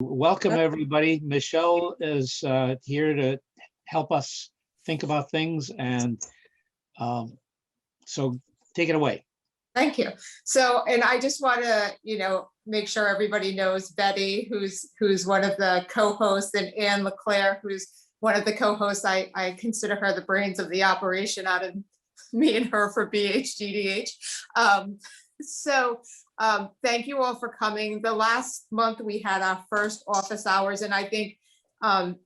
Welcome, everybody. Michelle is here to help us think about things, and so take it away. Thank you. So, and I just want to, make sure everybody knows Betty, who's one of the co-hosts, and Anne LeClaire, who's one of the co-hosts. I consider her the brains of the operation out of me and her for BHGDH. Thank you all for coming. The last month we had our first office hours, and I think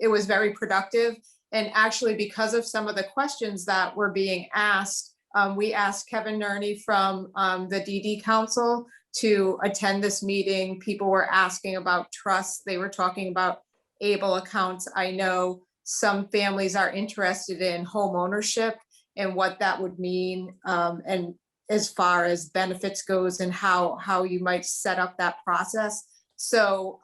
it was very productive. And actually, because of some of the questions that were being asked, we asked Kevin Nerney from the DD Council to attend this meeting. People were asking about trusts. They were talking about ABLE accounts. I know some families are interested in home ownership and what that would mean, and as far as benefits goes and how you might set up that process. So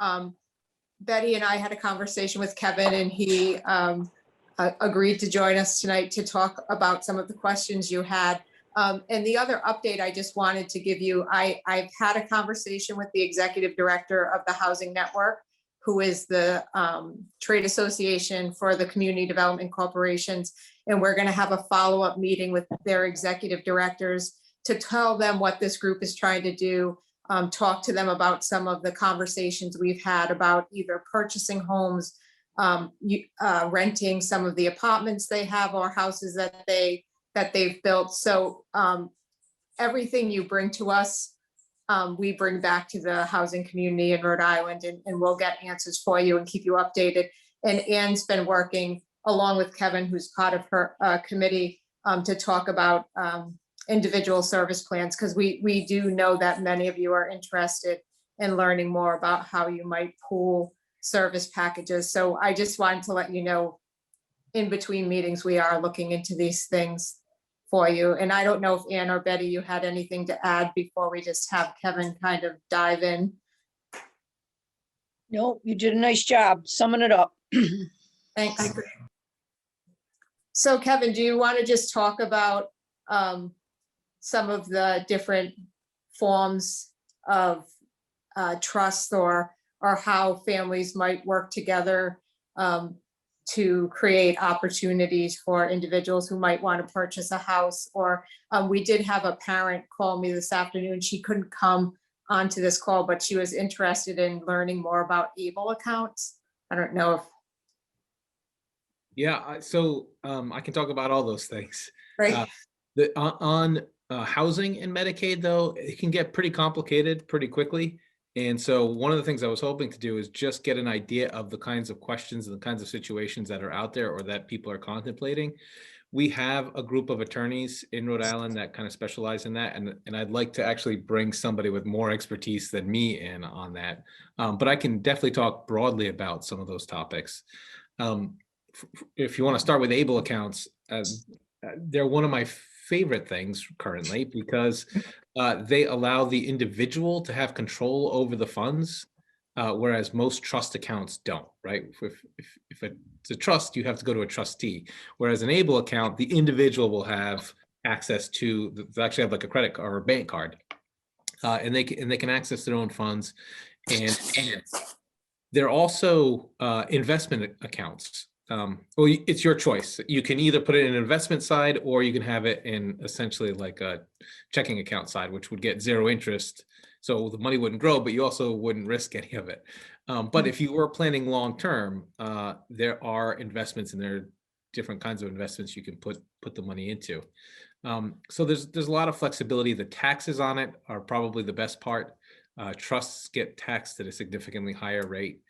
Betty and I had a conversation with Kevin, and he agreed to join us tonight to talk about some of the questions you had. And the other update I just wanted to give you, I've had a conversation with the executive director of the Housing Network, who is the trade association for the community development corporations. And we're going to have a follow-up meeting with their executive directors to tell them what this group is trying to do, talk to them about some of the conversations we've had about either purchasing homes, renting some of the apartments they have or houses that they've built. So everything you bring to us, we bring back to the housing community in Rhode Island, and we'll get answers for you and keep you updated. And Anne's been working along with Kevin, who's part of her committee, to talk about individual service plans, because we do know that many of you are interested in learning more about how you might pool service packages. So I just wanted to let you know, in between meetings, we are looking into these things for you. And I don't know if Anne or Betty, you had anything to add before we just have Kevin kind of dive in. No, you did a nice job summing it up. Thanks. So Kevin, do you want to just talk about some of the different forms of trust or how families might work together to create opportunities for individuals who might want to purchase a house? Or we did have a parent call me this afternoon. She couldn't come onto this call, but she was interested in learning more about ABLE accounts. I don't know if. Yeah, so I can talk about all those things. Right. On housing and Medicaid, though, it can get pretty complicated pretty quickly. And so one of the things I was hoping to do is just get an idea of the kinds of questions and the kinds of situations that are out there or that people are contemplating. We have a group of attorneys in Rhode Island that kind of specialize in that. And I'd like to actually bring somebody with more expertise than me in on that. But I can definitely talk broadly about some of those topics. If you want to start with ABLE accounts, they're one of my favorite things currently because they allow the individual to have control over the funds, whereas most trust accounts don't, right? If it's a trust, you have to go to a trustee, whereas an ABLE account, the individual will have access to, they actually have like a credit card or a bank card, and they can access their own funds. And they're also investment accounts. Well, it's your choice. You can either put it in an investment side, or you can have it in essentially like a checking account side, which would get zero interest. So the money wouldn't grow, but you also wouldn't risk any of it. But if you were planning long term, there are investments, and there are different kinds of investments you can put the money into. So there's a lot of flexibility. The taxes on it are probably the best part. Trusts get taxed at a significantly higher rate.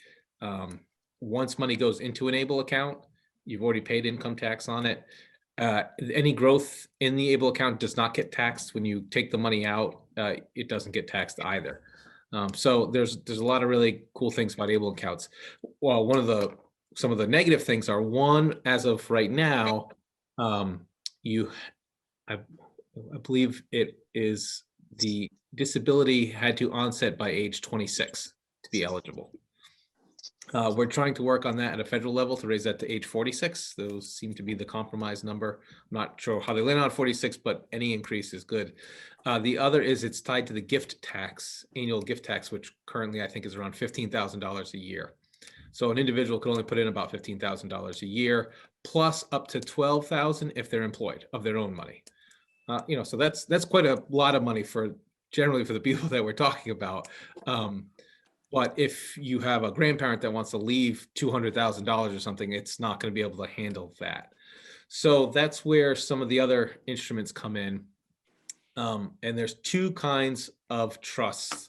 Once money goes into an ABLE account, you've already paid income tax on it. Any growth in the ABLE account does not get taxed. When you take the money out, it doesn't get taxed either. So there's a lot of really cool things about ABLE accounts. Well, some of the negative things are, one, as of right now, I believe it is the disability had to onset by age 26 to be eligible. We're trying to work on that at a federal level to raise that to age 46. Those seem to be the compromise number. I'm not sure how they land on 46, but any increase is good. The other is it's tied to the gift tax, annual gift tax, which currently I think is around $15,000 a year. So an individual could only put in about $15,000 a year, plus up to $12,000 if they're employed of their own money. So that's quite a lot of money generally for the people that we're talking about. But if you have a grandparent that wants to leave $200,000 or something, it's not going to be able to handle that. So that's where some of the other instruments come in. And there's two kinds of trusts.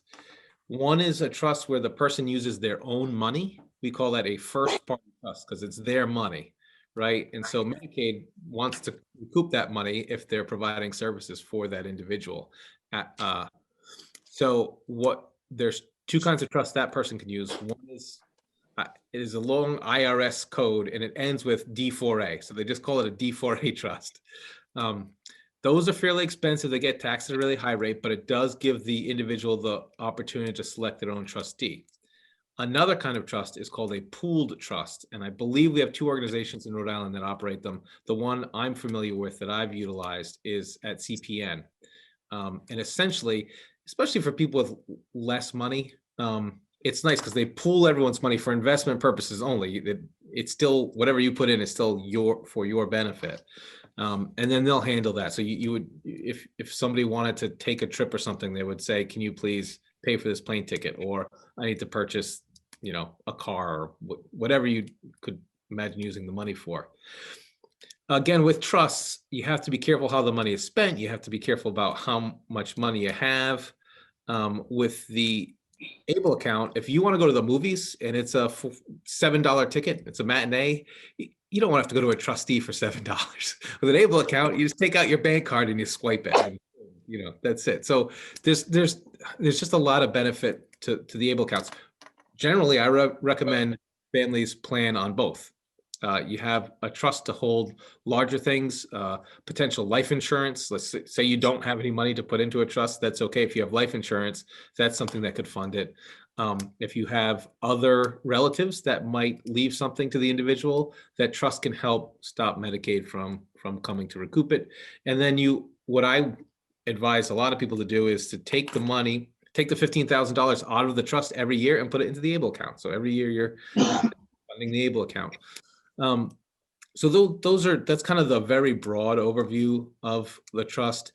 One is a trust where the person uses their own money. We call that a first party trust because it's their money, right? And so Medicaid wants to recoup that money if they're providing services for that individual. There's two kinds of trust that person can use. One is it is a long IRS code and it ends with D4A. So they just call it a D4A trust. Those are fairly expensive. They get taxed at a really high rate, but it does give the individual the opportunity to select their own trustee. Another kind of trust is called a pooled trust. And I believe we have two organizations in Rhode Island that operate them. The one I'm familiar with that I've utilized is at CPN. And essentially, especially for people with less money, it's nice because they pool everyone's money for investment purposes only. It's still, whatever you put in is still for your benefit. And then they'll handle that. So you would, if somebody wanted to take a trip or something, they would say, can you please pay for this plane ticket? Or I need to purchase, a car or whatever you could imagine using the money for. Again, with trusts, you have to be careful how the money is spent. You have to be careful about how much money you have. With the ABLE account, if you want to go to the movies and it's a $7 ticket, it's a matinee, you don't want to have to go to a trustee for $7. With an ABLE account, you just take out your bank card and you swipe it. And, that's it. So there's just a lot of benefit to the ABLE accounts. Generally, I recommend families plan on both. You have a trust to hold larger things, potential life insurance. Let's say you don't have any money to put into a trust. That's okay. If you have life insurance, that's something that could fund it. If you have other relatives that might leave something to the individual, that trust can help stop Medicaid from coming to recoup it. And then what I advise a lot of people to do is to take the money, take the $15,000 out of the trust every year and put it into the ABLE account. So every year you're funding the ABLE account. So that's kind of the very broad overview of the trust.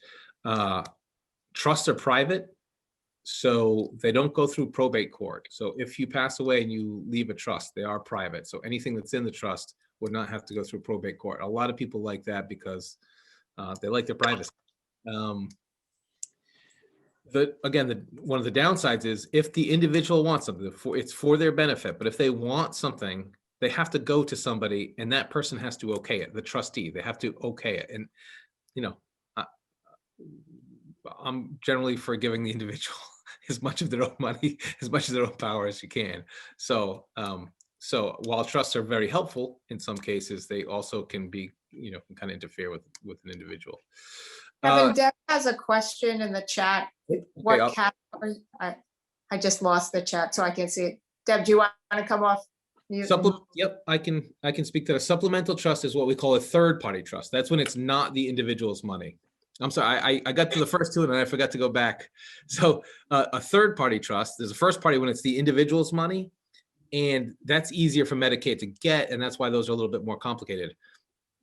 Trusts are private, so they don't go through probate court. So if you pass away and you leave a trust, they are private. So anything that's in the trust would not have to go through probate court. A lot of people like that because they like their privacy. One of the downsides is if the individual wants something, it's for their benefit, but if they want something, they have to go to somebody and that person has to okay it, the trustee, they have to okay it. And, I'm generally for giving the individual as much of their own money, as much of their own power as you can. So while trusts are very helpful in some cases, they also can be, can kind of interfere with an individual. Kevin, Deb has a question in the chat. What category? I just lost the chat, so I can see it. Deb, do you want to come off mute? Yep, I can speak to that. A supplemental trust is what we call a third-party trust. That's when it's not the individual's money. I'm sorry, I got to the first two and then I forgot to go back. So a third-party trust, there's a first party when it's the individual's money, and that's easier for Medicaid to get, and that's why those are a little bit more complicated.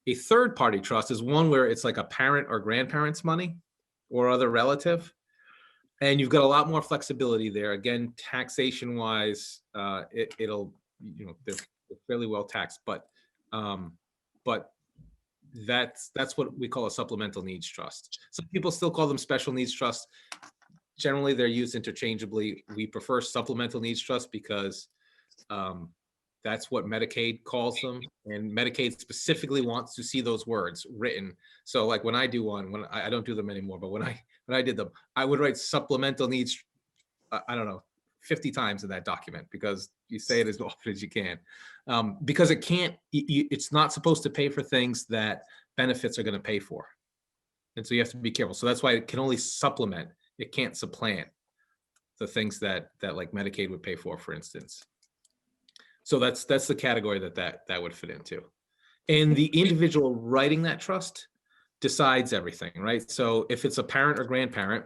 A third-party trust is one where it's like a parent or grandparent's money or other relative, and you've got a lot more flexibility there. Again, taxation-wise, they're fairly well taxed, but that's what we call a supplemental needs trust. Some people still call them special needs trusts. Generally, they're used interchangeably. We prefer supplemental needs trust because that's what Medicaid calls them, and Medicaid specifically wants to see those words written. So like when I do one, when I don't do them anymore, but when I did them, I would write supplemental needs, I don't know, 50 times in that document because you say it as often as you can. Because it can't, it's not supposed to pay for things that benefits are going to pay for. And so you have to be careful. So that's why it can only supplement. It can't supplant the things that like Medicaid would pay for instance. So that's the category that would fit into. And the individual writing that trust decides everything, right? So if it's a parent or grandparent,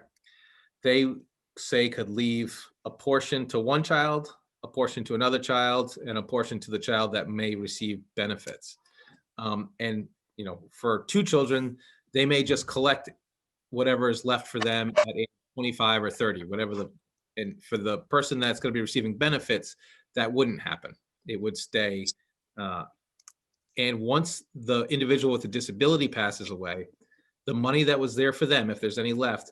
they say could leave a portion to one child, a portion to another child, and a portion to the child that may receive benefits. And for two children, they may just collect whatever is left for them at age 25 or 30, whatever and for the person that's going to be receiving benefits, that wouldn't happen. It would stay. And once the individual with a disability passes away, the money that was there for them, if there's any left,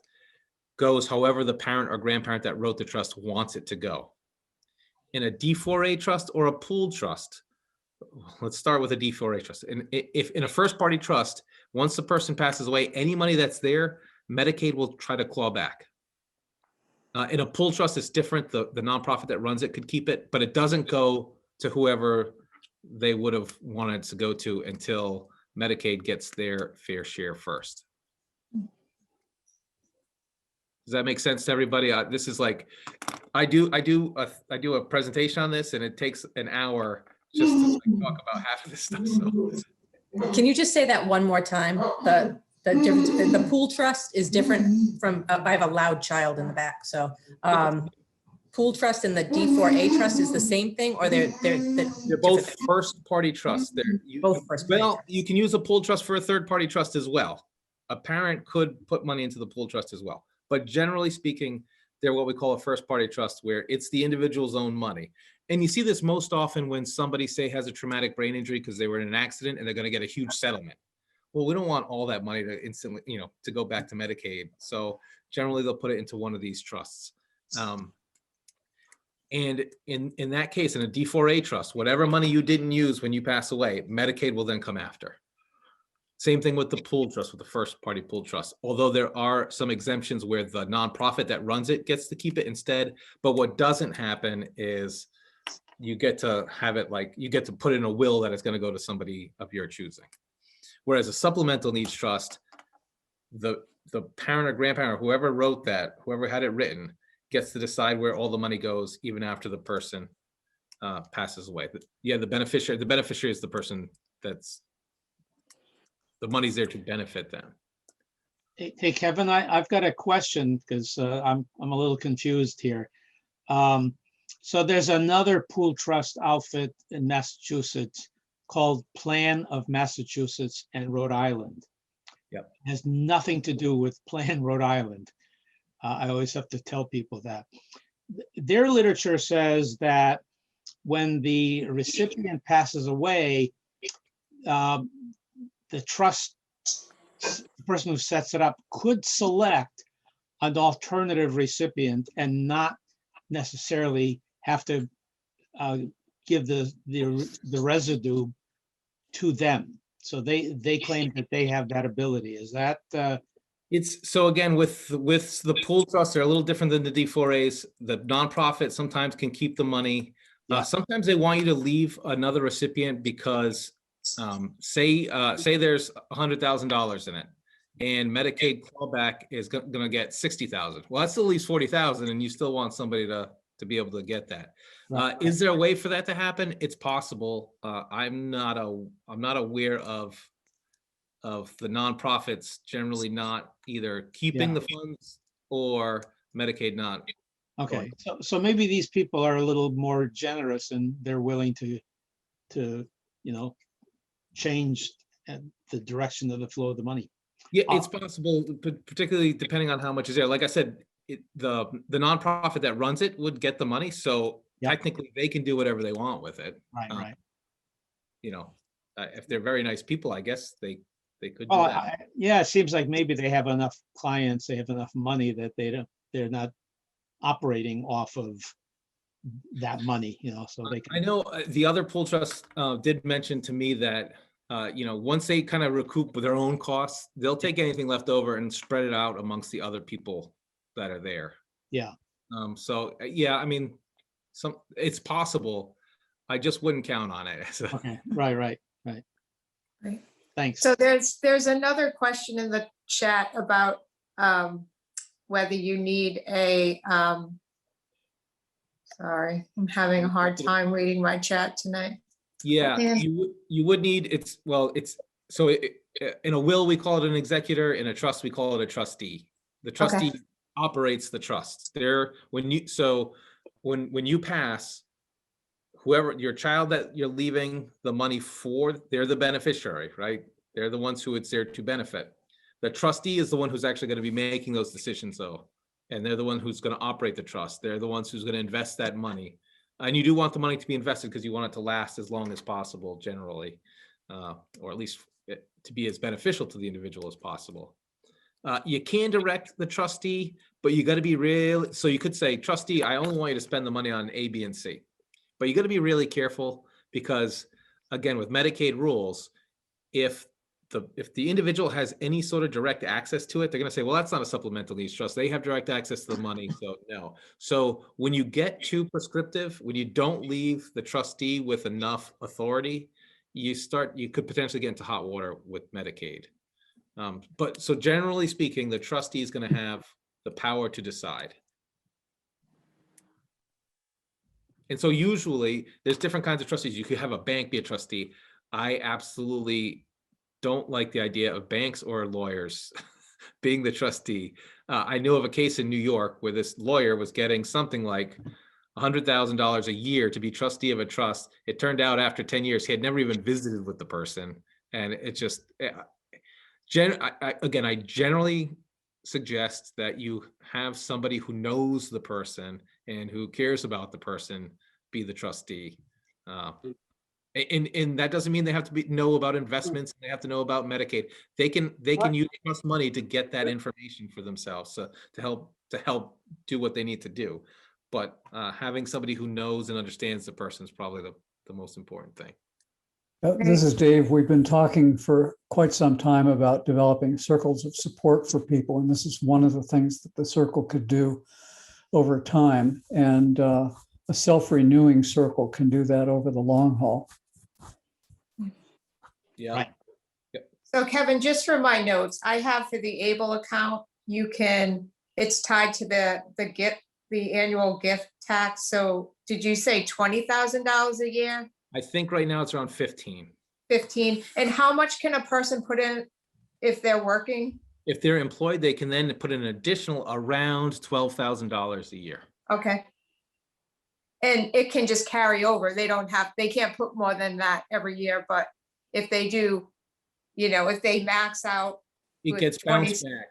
goes however the parent or grandparent that wrote the trust wants it to go. In a D4A trust or a pooled trust, let's start with a D4A trust. And if in a first party trust, once the person passes away, any money that's there, Medicaid will try to claw back. In a pooled trust, it's different. The nonprofit that runs it could keep it, but it doesn't go to whoever they would have wanted to go to until Medicaid gets their fair share first. Does that make sense to everybody? This is like, I do a presentation on this, and it takes an hour just to talk about half of this stuff. So. Can you just say that one more time? The difference, the pool trust is different from, I have a loud child in the back, so pool trust and the D4A trust is the same thing, or they're both first party trusts. Both first party. Well, you can use a pool trust for a third party trust as well. A parent could put money into the pool trust as well. But generally speaking, they're what we call a first party trust, where it's the individual's own money. And you see this most often when somebody, say, has a traumatic brain injury because they were in an accident and they're going to get a huge settlement. Well, we don't want all that money to instantly, to go back to Medicaid. So generally they'll put it into one of these trusts. And in that case, in a D4A trust, whatever money you didn't use when you pass away, Medicaid will then come after. Same thing with the pool trust, with the first party pool trust. Although there are some exemptions where the nonprofit that runs it gets to keep it instead. But what doesn't happen is you get to have it, like, you get to put in a will that it's going to go to somebody of your choosing. Whereas a supplemental needs trust, the parent or grandparent or whoever wrote that, whoever had it written, gets to decide where all the money goes even after the person passes away. Yeah, the beneficiary is the person that's, the money's there to benefit them. Hey, Kevin, I've got a question because I'm a little confused here. So there's another pool trust outfit in Massachusetts called Plan of Massachusetts and Rhode Island. Yep. It has nothing to do with Plan Rhode Island. I always have to tell people that. Their literature says that when the recipient passes away, the trust, the person who sets it up could select an alternative recipient and not necessarily have to give the residue to them. So they claim that they have that ability. Is that? It's so again with the pool trusts, they're a little different than the D4As. The nonprofit sometimes can keep the money. Yeah. Sometimes they want you to leave another recipient because say there's $100,000 in it, and Medicaid clawback is going to get $60,000. Well, that still leaves $40,000, and you still want somebody to be able to get that. Right. Is there a way for that to happen? It's possible. I'm not aware of the nonprofits generally not either keeping the funds or Medicaid not. Okay, so maybe these people are a little more generous and they're willing to change the direction of the flow of the money. Yeah, it's possible, particularly depending on how much is there. Like I said, the nonprofit that runs it would get the money, so technically they can do whatever they want with it. Right. If they're very nice people, I guess they could do Oh, that. yeah, it seems like maybe they have enough clients, they have enough money that they're not operating off of that money, so they can. I know the other pool trust did mention to me that once they kind of recoup their own costs, they'll take anything left over and spread it out amongst the other people that are there. Yeah. So yeah, I mean, it's possible. I just wouldn't count on it. So. Okay. Right. Right. Thanks. So there's another question in the chat about whether you need Sorry, I'm having a hard time reading my chat tonight. Yeah, Yeah. you would need, so in a will, we call it an executor. In a trust, we call it a trustee. The trustee operates the trust. When you pass, whoever your child that you're leaving the money for, they're the beneficiary, right? They're the ones who it's there to benefit. The trustee is the one who's actually going to be making those decisions, though. And they're the one who's going to operate the trust. They're the ones who's going to invest that money. And you do want the money to be invested because you want it to last as long as possible, generally, or at least to be as beneficial to the individual as possible. You can direct the trustee, but you got to be real. So you could say, trustee, I only want you to spend the money on A, B, and C. But you got to be really careful because, again, with Medicaid rules, if the individual has any sort of direct access to it, they're going to say, well, that's not a supplemental needs trust. They have direct access to the money, so no. So when you get too prescriptive, when you don't leave the trustee with enough authority, you could potentially get into hot water with Medicaid. But so generally speaking, the trustee is going to have the power to decide. And so usually there's different kinds of trustees. You could have a bank be a trustee. I absolutely don't like the idea of banks or lawyers being the trustee. I know of a case in New York where this lawyer was getting something like $100,000 a year to be trustee of a trust. It turned out after 10 years, he had never even visited with the person. And it just, again, I generally suggest that you have somebody who knows the person and who cares about the person be the trustee. And that doesn't mean they have to know about investments. They have to know about Medicaid. They can use trust money to get that information for themselves, to help do what they need to do. But having somebody who knows and understands the person is probably the most important thing. This is Dave. We've been talking for quite some time about developing circles of support for people, and this is one of the things that the circle could do over time. And a self-renewing circle can do that over the long haul. Yeah. Right. So Kevin, just for my notes, I have for the ABLE account, it's tied to the annual gift tax. So did you say $20,000 a year? I think right now it's around 15. 15. And how much can a person put in if they're working? If they're employed, they can then put in an additional around $12,000 a year. Okay. And it can just carry over. They can't put more than that every year, but if they do, if they max out. It gets bounced back.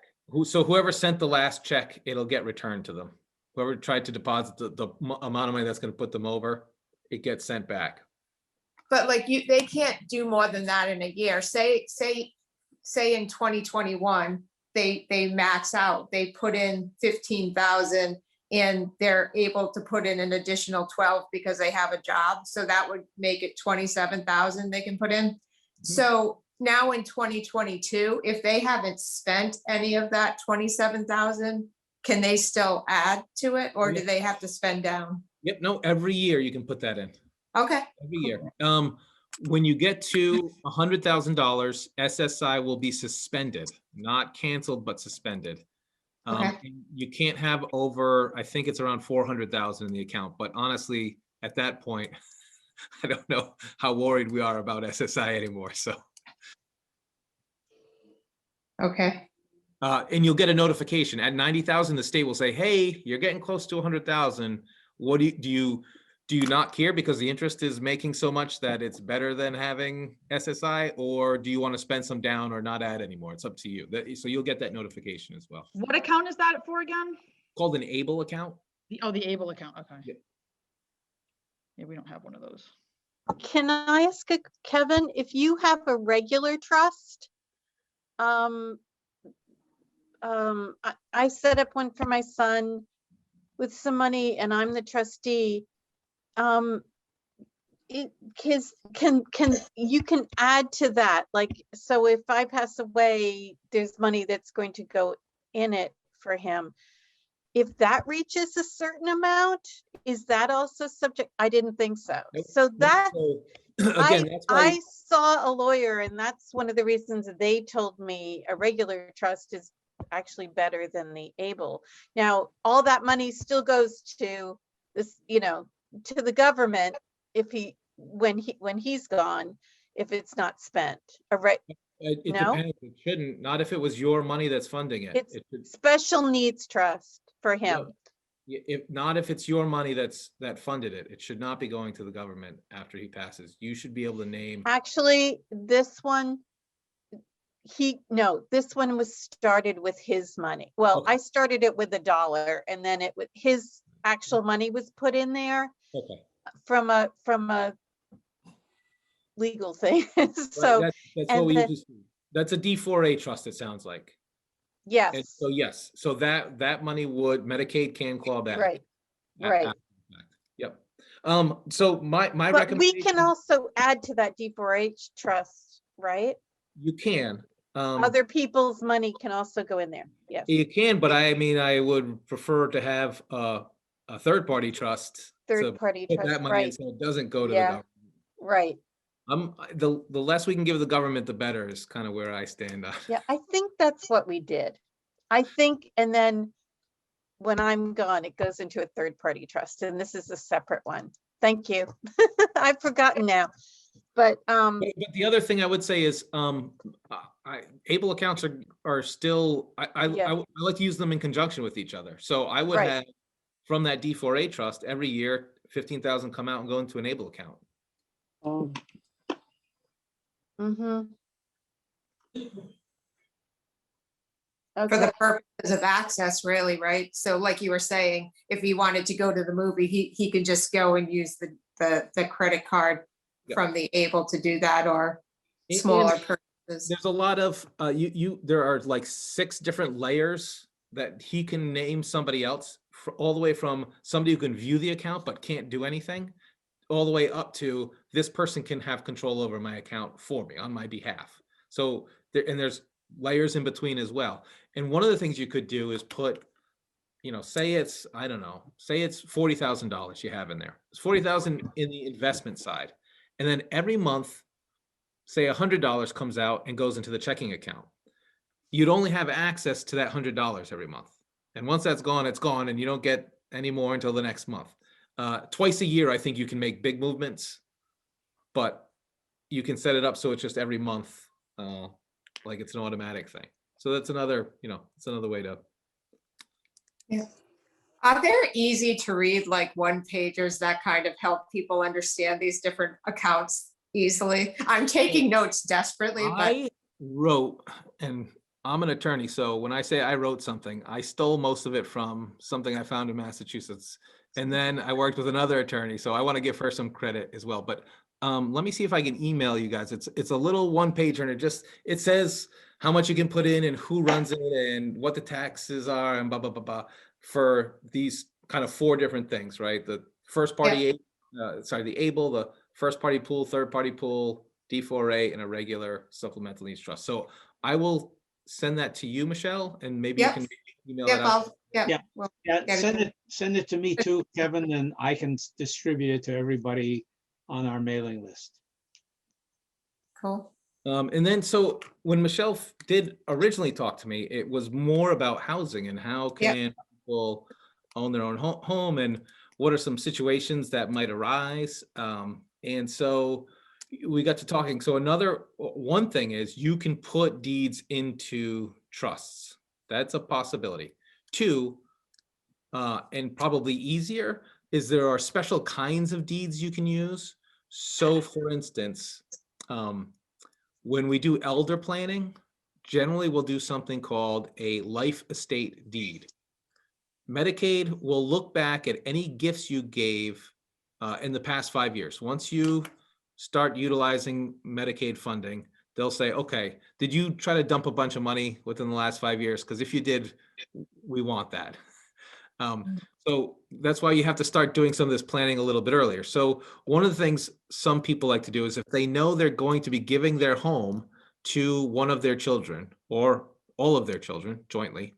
So whoever sent the last check, it'll get returned to them. Whoever tried to deposit the amount of money that's going to put them over, it gets sent back. But they can't do more than that in a year. Say in 2021, they max out, they put in 15,000 and they're able to put in an additional 12 because they have a job. So that would make it 27,000 they can put in. Mm-hmm. So now in 2022, if they haven't spent any of that 27,000, can they still add to it, or do they have to spend down? Yep. No, every year you can put that in. Okay. Every year. When you get to $100,000, SSI will be suspended, not canceled, but suspended. Okay. You can't have over, I think it's around 400,000 in the account, but honestly, at that point, I don't know how worried we are about SSI anymore. So. Okay. And you'll get a notification at 90,000. The state will say, "Hey, you're getting close to 100,000. What do you not care because the interest is making so much that it's better than having SSI, or do you want to spend some down or not add anymore?" It's up to you. So you'll get that notification as well. What account is that for again? Called an ABLE account. The ABLE account. Okay. Yeah, we don't have one of those. Can I ask Kevin, if you have a regular trust, I set up one for my son with some money and I'm the trustee. You can add to that, like, so if I pass away, there's money that's going to go in it for him. If that reaches a certain amount, is that also subject? I didn't think so. Nope. So that, Again, that's why I saw a lawyer, and that's one of the reasons that they told me a regular trust is actually better than the ABLE. Now, all that money still goes to this, to the government if when he's gone, if it's not spent. All right, It No? depends. It shouldn't, not if it was your money that's funding it. it's It should, special needs trust for him. if not, if it's your money that funded it, it should not be going to the government after he passes. You should be able to name. Actually, this one, this one was started with his money. Well, Okay. I started it with $1 and then his actual money was put in there Okay. from a legal thing. So, Right, that's and what we the- usually see. That's a D4A trust, it sounds like. And yes, so, yes, so that money Medicaid can claw back. right, a- right. after the fact. Yep. So my But we recommendation. can also add to that D4H trust, right? You can. Other people's money can also go in there. Yes, You can, but I mean, I would prefer to have a third-party trust. to third-party put trust, that money in right, so it doesn't go to the Yeah. government. right. The less we can give the government, the better is kind of where I stand on. Yeah, I think that's what we did. I think, and then when I'm gone, it goes into a third-party trust, and this is a separate one. Thank you. I've forgotten now, but, But the other thing I would say is, able accounts are still, I Yeah. like to use them in conjunction with each other. So I would Right. have from that D4A trust every year, 15,000 come out and go into an able account. mhm. For Okay, the purposes of access, really, right? So like you were saying, if he wanted to go to the movie, he could just go and use the credit card Yeah. from the able to do that, or And- smaller purchases. There's a lot of, there are like 6 different layers that he can name somebody else, all the way from somebody who can view the account but can't do anything, all the way up to this person can have control over my account for me on my behalf. So there's layers in between as well. And one of the things you could do is put, say it's, I don't know, say it's $40,000 you have in there. It's 40,000 in the investment side. And then every month, say $100 comes out and goes into the checking account. You'd only have access to that $100 every month. And once that's gone, it's gone, and you don't get any more until the next month. Twice a year, I think you can make big movements, but you can set it up so it's just every month, like it's an automatic thing. So that's another, it's another way to. Are there easy to read, like one pagers that kind of help people understand these different accounts easily? I'm taking notes desperately, but I wrote, and I'm an attorney, so when I say I wrote something, I stole most of it from something I found in Massachusetts. And then I worked with another attorney, so I want to give her some credit as well. But let me see if I can email you guys. It's a little one pager, and it says how much you can put in and who runs it and what the taxes are and blah, blah, blah, blah, for these kind of 4 different things, right? The first party, the able, the first party pool, third party pool, D4A, and a regular supplemental needs trust. So I will send that to you, Michelle, and maybe you Yep. can email yeah, it out. Yeah. well, Yeah, Get it. send it to me too, Kevin, and I can distribute it to everybody on our mailing list. cool. And then, so when Michelle did originally talk to me, it was more about housing and how can people own their own home and what are some situations that might arise. And so we got to talking. So one thing is you can put deeds into trusts. That's a possibility. 2, and probably easier, is there are special kinds of deeds you can use. So for instance, when we do elder planning, generally we'll do something called a life estate deed. Medicaid will look back at any gifts you gave in the past 5 years. Once you start utilizing Medicaid funding, they'll say, okay, did you try to dump a bunch of money within the last 5 years? Because if you did, we want that. So that's why you have to start doing some of this planning a little bit earlier. So one of the things some people like to do is if they know they're going to be giving their home to one of their children or all of their children jointly,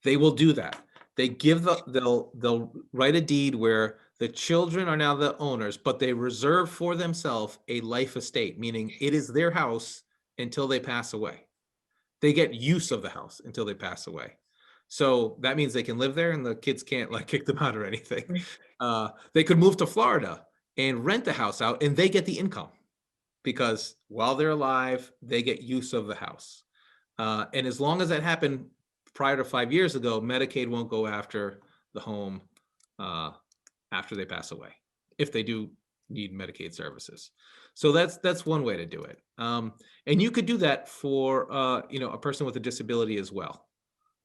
they will do that. They'll write a deed where the children are now the owners, but they reserve for themselves a life estate, meaning it is their house until they pass away. They get use of the house until they pass away. So that means they can live there and the kids can't like kick them out or anything. They could move to Florida and rent the house out and they get the income because while they're alive, they get use of the house. And as long as that happened prior to 5 years ago, Medicaid won't go after the home after they pass away, if they do need Medicaid services. So that's one way to do it. And you could do that for a person with a disability as well.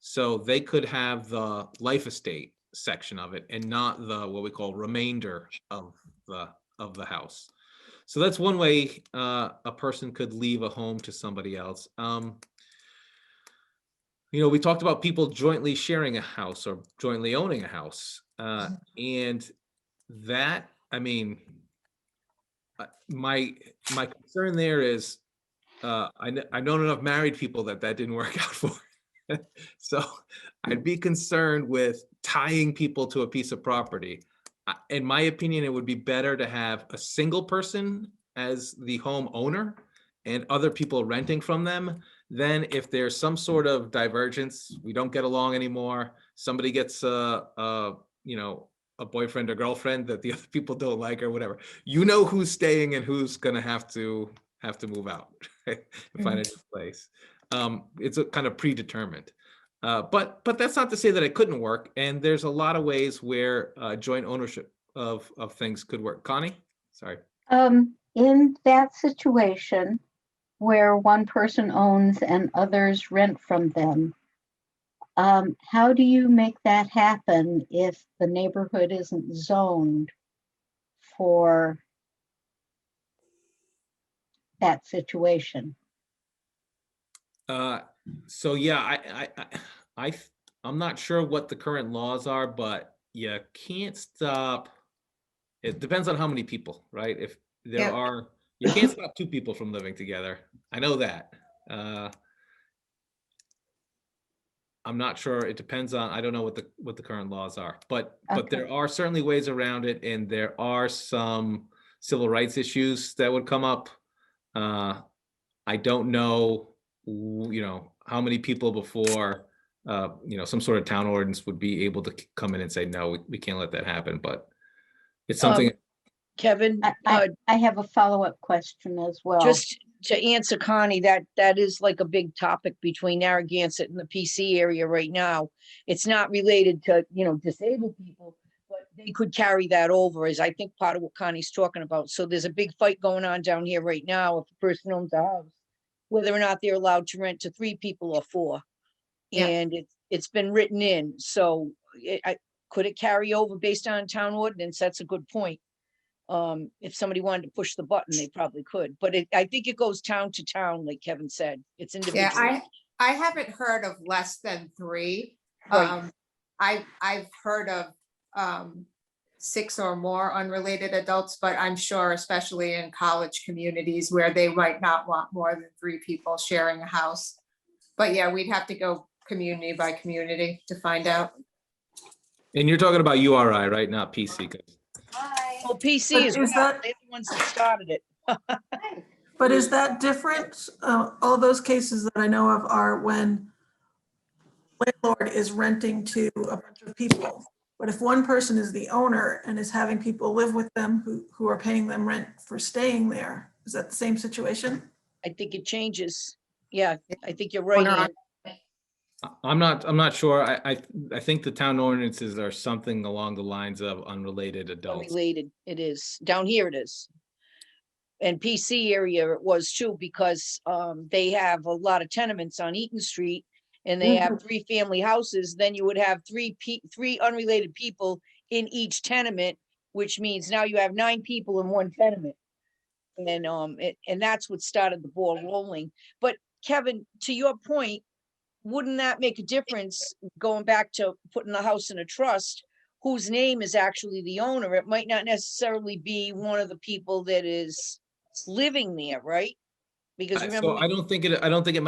So they could have the life estate section of it and not the what we call remainder of the house. So that's one way a person could leave a home to somebody else. We talked about people jointly sharing a house or jointly owning a house. And that, I mean, my concern there is I've known enough married people that didn't work out for. So I'd be concerned with tying people to a piece of property. In my opinion, it would be better to have a single person as the home owner and other people renting from them. Then if there's some sort of divergence, we don't get along anymore, somebody gets a boyfriend or girlfriend that the other people don't like or whatever, who's staying and who's gonna have to move out, right? And find a new place. It's a kind of predetermined. But that's not to say that it couldn't work. And there's a lot of ways where joint ownership of things could work. Connie, sorry. In that situation where one person owns and others rent from them, how do you make that happen if the neighborhood isn't zoned for that situation? So yeah, I'm not sure what the current laws are, but you can't stop. It depends on how many people, right? If there are, you can't stop two people from living together. I know that. I'm not sure. It depends on. I don't know what the current laws are, but there are certainly ways around it, and there are some civil rights issues that would come up. I don't know, how many people before, some sort of town ordinance would be able to come in and say, no, we can't let that happen, but it's something. Kevin, I have a follow-up question as well. just to answer Connie, that is like a big topic between Narragansett and the PC area right now. It's not related to, disabled people, but they could carry that over, is I think part of what Connie's talking about. So there's a big fight going on down here right now. If a person owns a house, whether or not they're allowed to rent to 3 people or 4. Yeah. And it's been written in. So could it carry over based on town ordinance? That's a good point. If somebody wanted to push the button, they probably could. But I think it goes town to town, like Kevin said. It's individual. Yeah, I haven't heard of less than 3. Right. I've heard of 6 or more unrelated adults, but I'm sure, especially in college communities where they might not want more than 3 people sharing a house. But yeah, we'd have to go community by community to find out. And you're talking about URI, right? Not PC. Well, PC But is is that- they're the ones that started it. But is that different? All those cases that I know of are when landlord is renting to a bunch of people. But if one person is the owner and is having people live with them who are paying them rent for staying there, is that the same situation? I think it changes. Yeah, I think you're right. Owner- Ian. I'm not sure. I think the town ordinances are something along the lines of unrelated adults. Unrelated, it is. Down here it is. And PC area it was too, because they have a lot of tenements on Eaton Street and they have 3 family houses. Then you would have 3 unrelated people in each tenement, which means now you have 9 people in one tenement. And that's what started the ball rolling. But Kevin, to your point, wouldn't that make a difference going back to putting the house in a trust, whose name is actually the owner? It might not necessarily be one of the people that is living there, right? Because remember, So I don't think it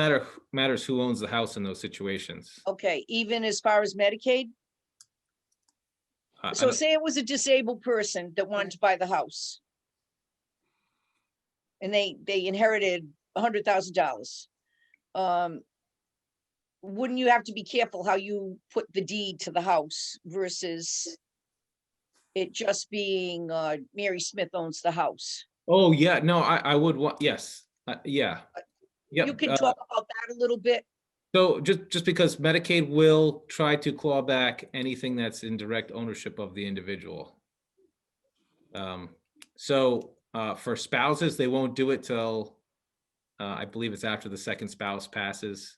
matters who owns the house in those situations. okay, even as far as Medicaid. I So don't- say it was a disabled person that wanted to buy the house. And they inherited $100,000. wouldn't you have to be careful how you put the deed to the house versus it just being, Mary Smith owns the house? Oh, yeah, no, I would want, yes, yeah. You Yep. can talk about that a little bit. So just because Medicaid will try to claw back anything that's in direct ownership of the individual. So for spouses, they won't do it till I believe it's after the second spouse passes,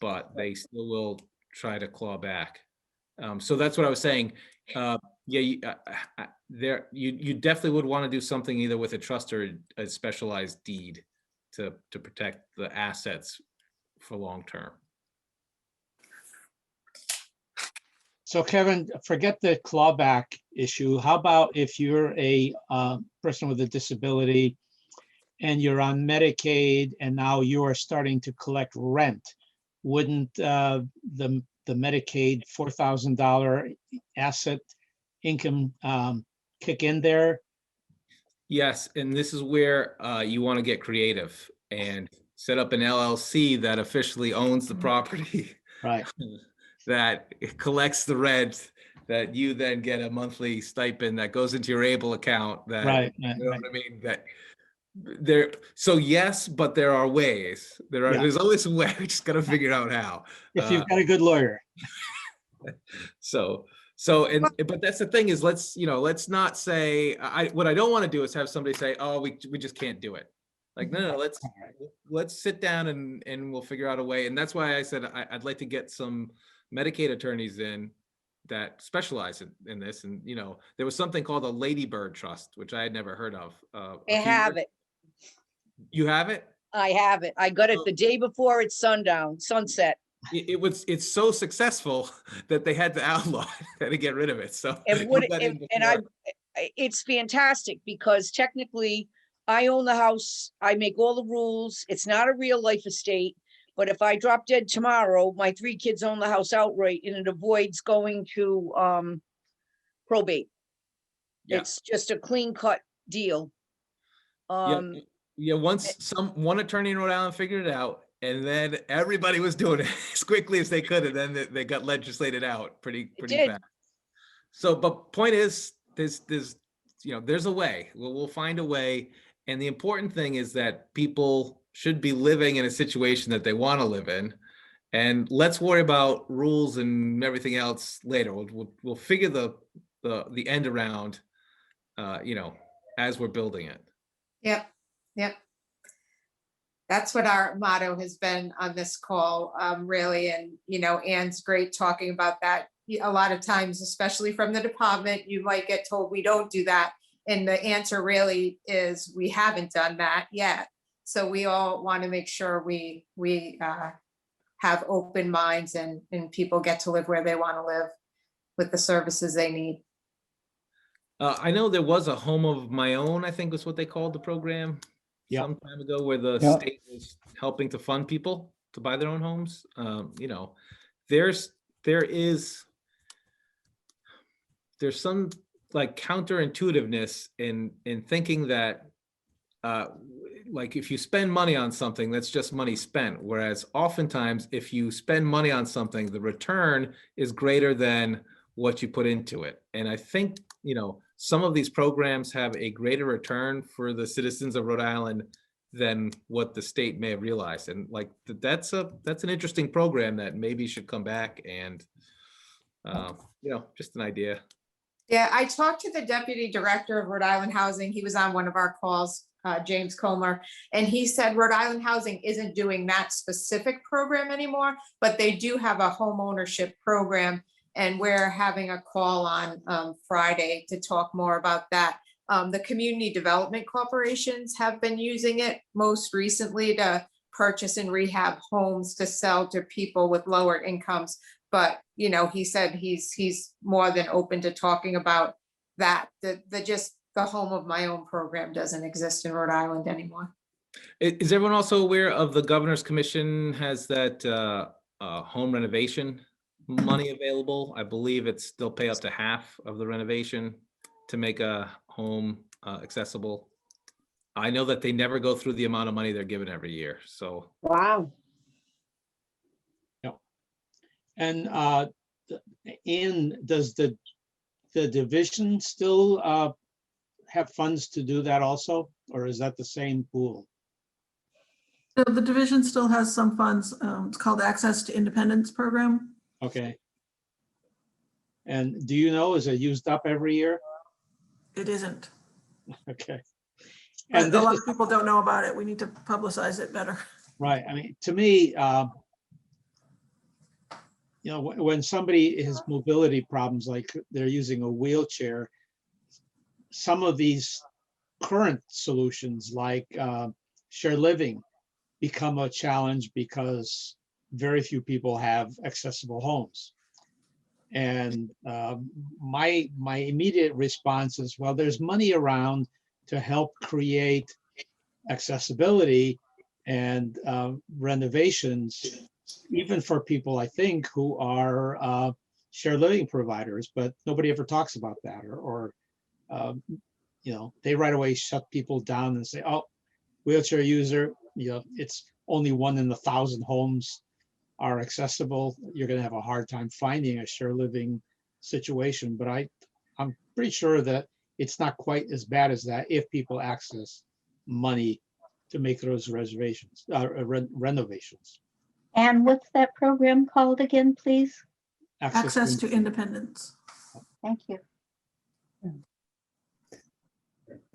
but they still will try to claw back. So that's what I was saying. Yeah, you definitely would want to do something either with a trust or a specialized deed to protect the assets for long term. So Kevin, forget the clawback issue. How about if you're a person with a disability and you're on Medicaid and now you are starting to collect rent? Wouldn't the Medicaid $4,000 asset income kick in there? Yes, and this is where you want to get creative and set up an LLC that officially owns the property. Right. That collects the rent, that you then get a monthly stipend that goes into your ABLE account. That, Right. you know what I mean? That there. So yes, but there are ways. There's always a way. We just got to figure out how. If you've got a good lawyer. But that's the thing is, let's not say, what I don't want to do is have somebody say, oh, we just can't do it. Like, no, let's sit down and we'll figure out a way. And that's why I said I'd like to get some Medicaid attorneys in that specialize in this. And, there was something called a Ladybird Trust, which I had never heard of. I have it. You have it? I have it. I got it the day before it's sunset. It's so successful that they had to outlaw it, had to get rid of it. So it's fantastic because technically I own the house. I make all the rules. It's not a real life estate, but if I drop dead tomorrow, my 3 kids own the house outright and it avoids going to probate. Yeah. It's just a clean cut deal. Once one attorney in Rhode Island figured it out, and then everybody was doing it as quickly as they could, and then they got legislated out pretty fast. So, but point is, there's a way. We'll find a way. And the important thing is that people should be living in a situation that they want to live in. And let's worry about rules and everything else later. We'll figure the end around, as we're building it. Yep. That's what our motto has been on this call, really. And, Ann's great talking about that. A lot of times, especially from the department, you might get told we don't do that. And the answer really is we haven't done that yet. So we all want to make sure we have open minds and people get to live where they want to live with the services they need. I know there was a Home of My Own, I think was what they called the program. Yeah. Some time ago, where the state was helping to fund people to buy their own homes. There's some like counterintuitiveness in thinking that like if you spend money on something, that's just money spent. Whereas oftentimes if you spend money on something, the return is greater than what you put into it. And I think, some of these programs have a greater return for the citizens of Rhode Island than what the state may have realized. And like, that's an interesting program that maybe should come back and, just an idea. Yeah, I talked to the deputy director of Rhode Island Housing. He was on one of our calls, James Comer, and he said Rhode Island Housing isn't doing that specific program anymore, but they do have a home ownership program. And we're having a call on Friday to talk more about that. The community development corporations have been using it most recently to purchase and rehab homes to sell to people with lower incomes. But, he said he's more than open to talking about that. The Home of My Own program doesn't exist in Rhode Island anymore. Is everyone also aware of the Governor's Commission has that home renovation money available? I believe they'll pay up to half of the renovation to make a home accessible. I know that they never go through the amount of money they're given every year. So wow. And does the division still have funds to do that also, or is that the same pool? So the division still has some funds. It's called Access to Independence Program. Okay. And do you know, is it used up every year? It isn't. Okay. But And a this lot is of people don't know about it. We need to publicize it better. right. I mean, to me, you know, when somebody has mobility problems, like they're using a wheelchair, some of these current solutions like shared living become a challenge because very few people have accessible homes. And my immediate response is, well, there's money around to help create accessibility and renovations, even for people, I think, who are shared living providers, but nobody ever talks about that, or you know, they right away shut people down and say, oh, wheelchair user, you know, it's only 1 in 1,000 homes are accessible. You're going to have a hard time finding a shared living situation. But I'm pretty sure that it's not quite as bad as that if people access money to make those reservations, renovations. And what's that program called again, please? Access to Independence. Thank you.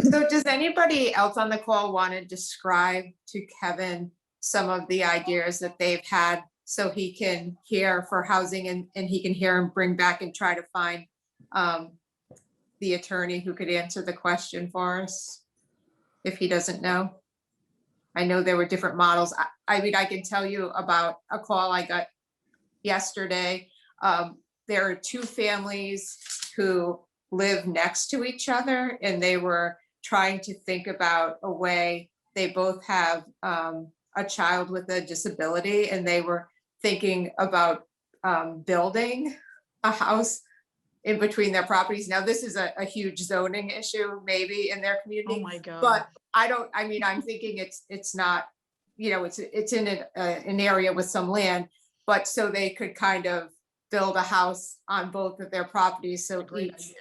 So does anybody else on the call want to describe to Kevin some of the ideas that they've had so he can hear for housing and he can hear and bring back and try to find the attorney who could answer the question for us if he doesn't know? I know there were different models. I mean, I can tell you about a call I got yesterday. There are 2 families who live next to each other, and they were trying to think about a way. They both have a child with a disability, and they were thinking about building a house in between their properties. Now, this is a huge zoning issue maybe in their community. Oh my God. But I mean, I'm thinking it's not, you know, it's in an area with some land, but so they could kind of build a house on both of their properties. So Great each idea.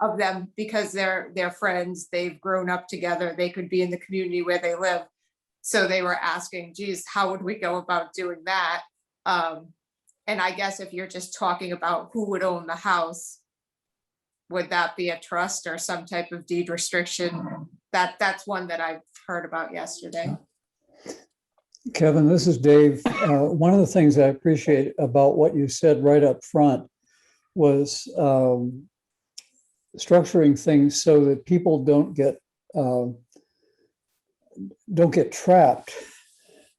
of them, because they're friends, they've grown up together, they could be in the community where they live. So they were asking, geez, how would we go about doing that? And I guess if you're just talking about who would own the house, would that be a trust or some type of deed restriction? That's one that I've heard about yesterday. Kevin, this is Dave. One of the things I appreciate about what you said right up front was structuring things so that people don't get trapped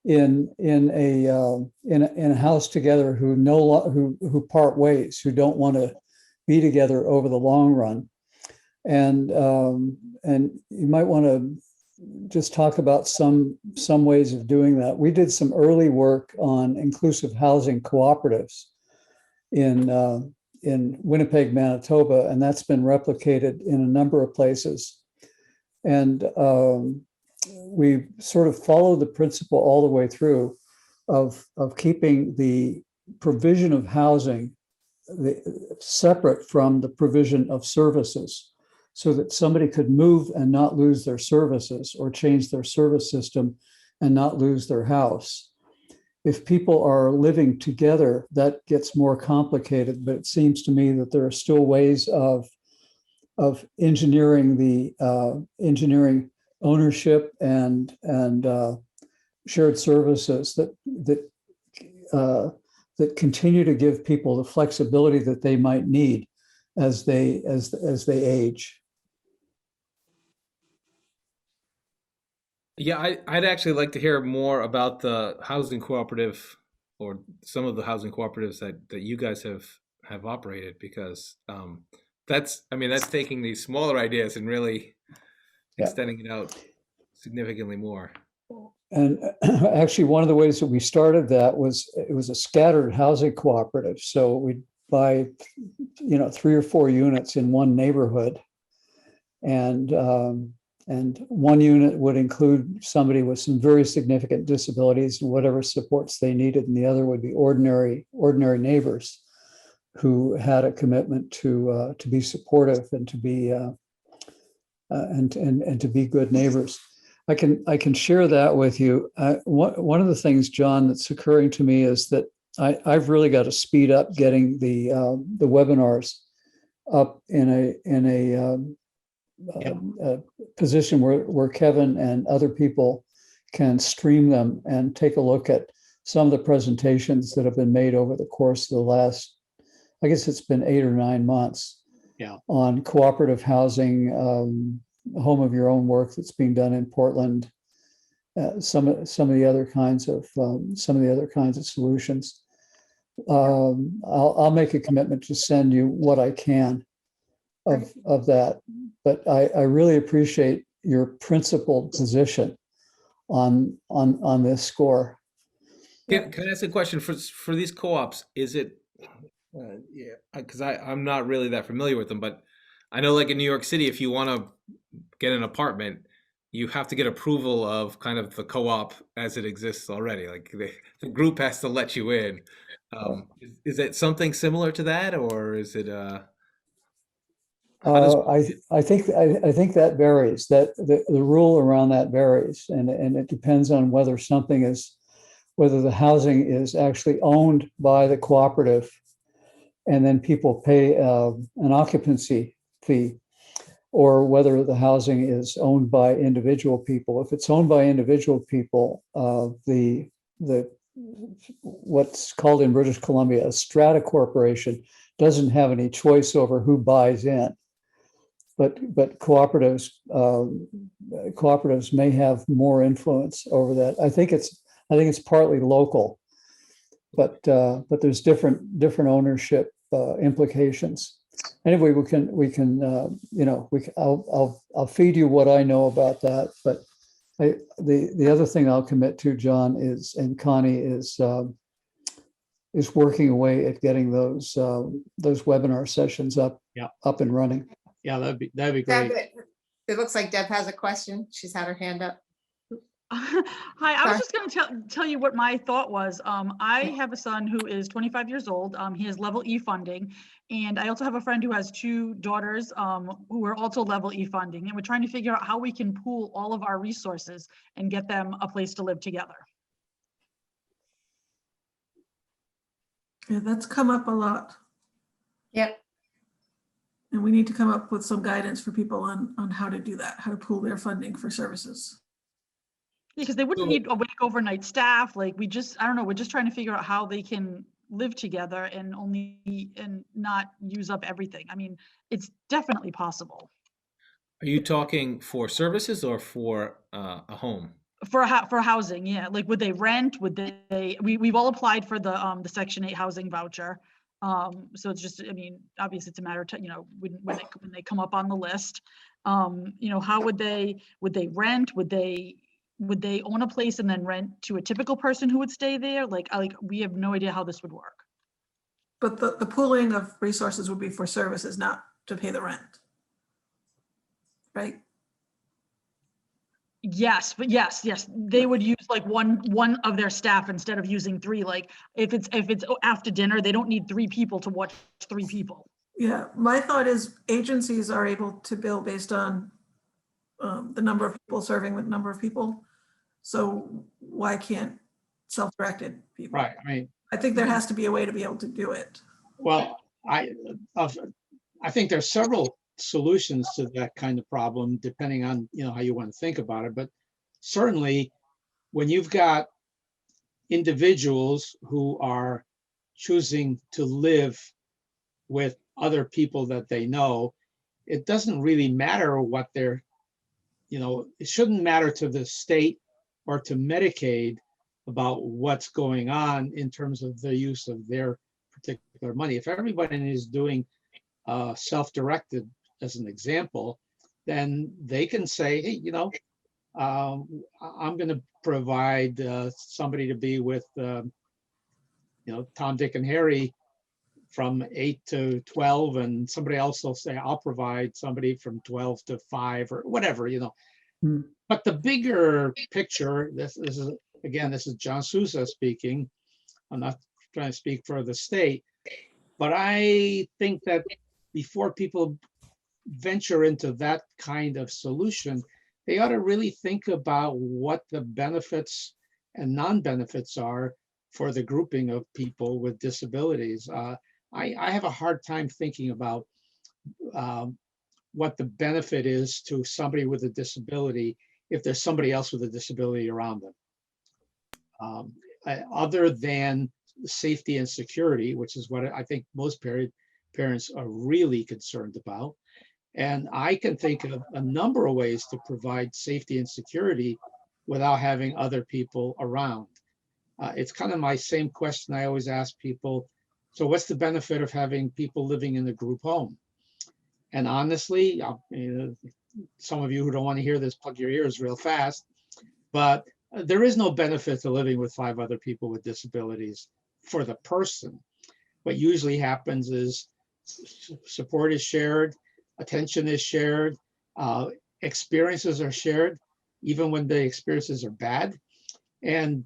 in a house together who part ways, who don't want to be together over the long run. And you might want to just talk about some ways of doing that. We did some early work on inclusive housing cooperatives in Winnipeg, Manitoba, and that's been replicated in a number of places. And we sort of follow the principle all the way through of keeping the provision of housing separate from the provision of services, so that somebody could move and not lose their services, or change their service system and not lose their house. If people are living together, that gets more complicated, but it seems to me that there are still ways of engineering engineering ownership and shared services that continue to give people the flexibility that they might need as they age. Yeah, I'd actually like to hear more about the housing cooperative, or some of the housing cooperatives that you guys have operated, because that's taking these smaller ideas and really extending it out significantly more. And actually, one of the ways that we started that was, it was a scattered housing cooperative. So we'd buy, 3 or 4 units in one neighborhood, and And one unit would include somebody with some very significant disabilities and whatever supports they needed, and the other would be ordinary neighbors who had a commitment to be supportive and to be and to be good neighbors. I can share that with you. One of the things, John, that's occurring to me is that I've really got to speed up getting the webinars up in a position where Kevin and other people can stream them and take a look at some of the presentations that have been made over the course of the last, I guess it's been 8 or 9 months. Yeah. On cooperative housing, home of your own work that's being done in Portland, some of the other kinds of solutions. I'll make a commitment to send you what I can of that, but I really appreciate your principled position on this score. Can I ask a question for these co-ops? Is it, yeah, because I'm not really that familiar with them, but I know like in New York City, if you want to get an apartment, you have to get approval of kind of the co-op as it exists already. Like the group has to let you in. Is it something similar to that, or is it I think that varies. That the rule around that varies, and it depends on whether the housing is actually owned by the cooperative, and then people pay an occupancy fee, or whether the housing is owned by individual people. If it's owned by individual people, the what's called in British Columbia a strata corporation doesn't have any choice over who buys in. But cooperatives may have more influence over that. I think it's partly local, but there's different ownership implications. Anyway, I'll feed you what I know about that. But the other thing I'll commit to, John, and Connie is working away at getting those webinar sessions up and running. Yeah, that'd be great. Deb, it looks like Deb has a question. She's had her hand up. Hi, I was Sorry. just going to tell you what my thought was. I have a son who is 25 years old. He has level E funding. And I also have a friend who has 2 daughters who are also level E funding. And we're trying to figure out how we can pool all of our resources and get them a place to live together. Yeah, that's come up a lot. Yep. And we need to come up with some guidance for people on how to do that, how to pool their funding for services. Because they wouldn't need awake overnight staff. Like I don't know, we're just trying to figure out how they can live together and not use up everything. I mean, it's definitely possible. Are you talking for services or for a home? For housing, yeah. Like, would they rent? Would they? We've all applied for the Section 8 housing voucher. So it's just, I mean, obviously it's a matter of, when they come up on the list, how would they rent? Would they own a place and then rent to a typical person who would stay there? Like we have no idea how this would work. But the pooling of resources would be for services, not to pay the rent. Right? Yes, but yes, they would use like one of their staff instead of using 3. Like if it's after dinner, they don't need 3 people to watch 3 people. Yeah, my thought is agencies are able to bill based on the number of people serving the number of people. So why can't self-directed people? Right. I mean, I think there has to be a way to be able to do it. well, I think there's several solutions to that kind of problem, depending on how you want to think about it. But certainly, when you've got individuals who are choosing to live with other people that they know, it doesn't really matter what they're, it shouldn't matter to the state or to Medicaid about what's going on in terms of the use of their particular money. If everybody is doing self-directed, as an example, then they can say, hey, I'm going to provide somebody to be with, Tom, Dick, and Harry from 8 to 12, and somebody else will say, I'll provide somebody from 12 to 5 or whatever, you know. Hmm. But the bigger picture, this is, again, this is John Sousa speaking. I'm not trying to speak for the state, but I think that before people venture into that kind of solution, they ought to really think about what the benefits and non-benefits are for the grouping of people with disabilities. I have a hard time thinking about um, what the benefit is to somebody with a disability if there's somebody else with a disability around them. Other than safety and security, which is what I think most parents are really concerned about. And I can think of a number of ways to provide safety and security without having other people around. It's kind of my same question I always ask people. So what's the benefit of having people living in a group home? And honestly, some of you who don't want to hear this, plug your ears real fast, but there is no benefit to living with 5 other people with disabilities for the person. What usually happens is support is shared, attention is shared, experiences are shared, even when the experiences are bad, and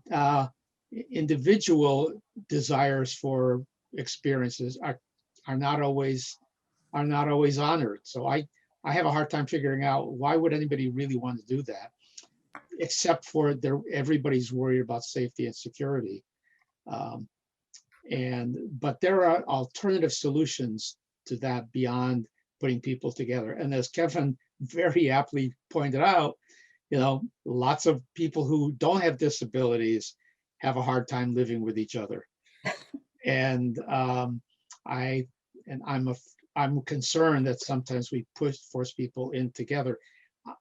individual desires for experiences are not always honored. So I have a hard time figuring out why would anybody really want to do that, except for everybody's worried about safety and security. But there are alternative solutions to that beyond putting people together. And as Kevin very aptly pointed out, you know, lots of people who don't have disabilities have a hard time living with each other. And I'm concerned that sometimes we force people in together.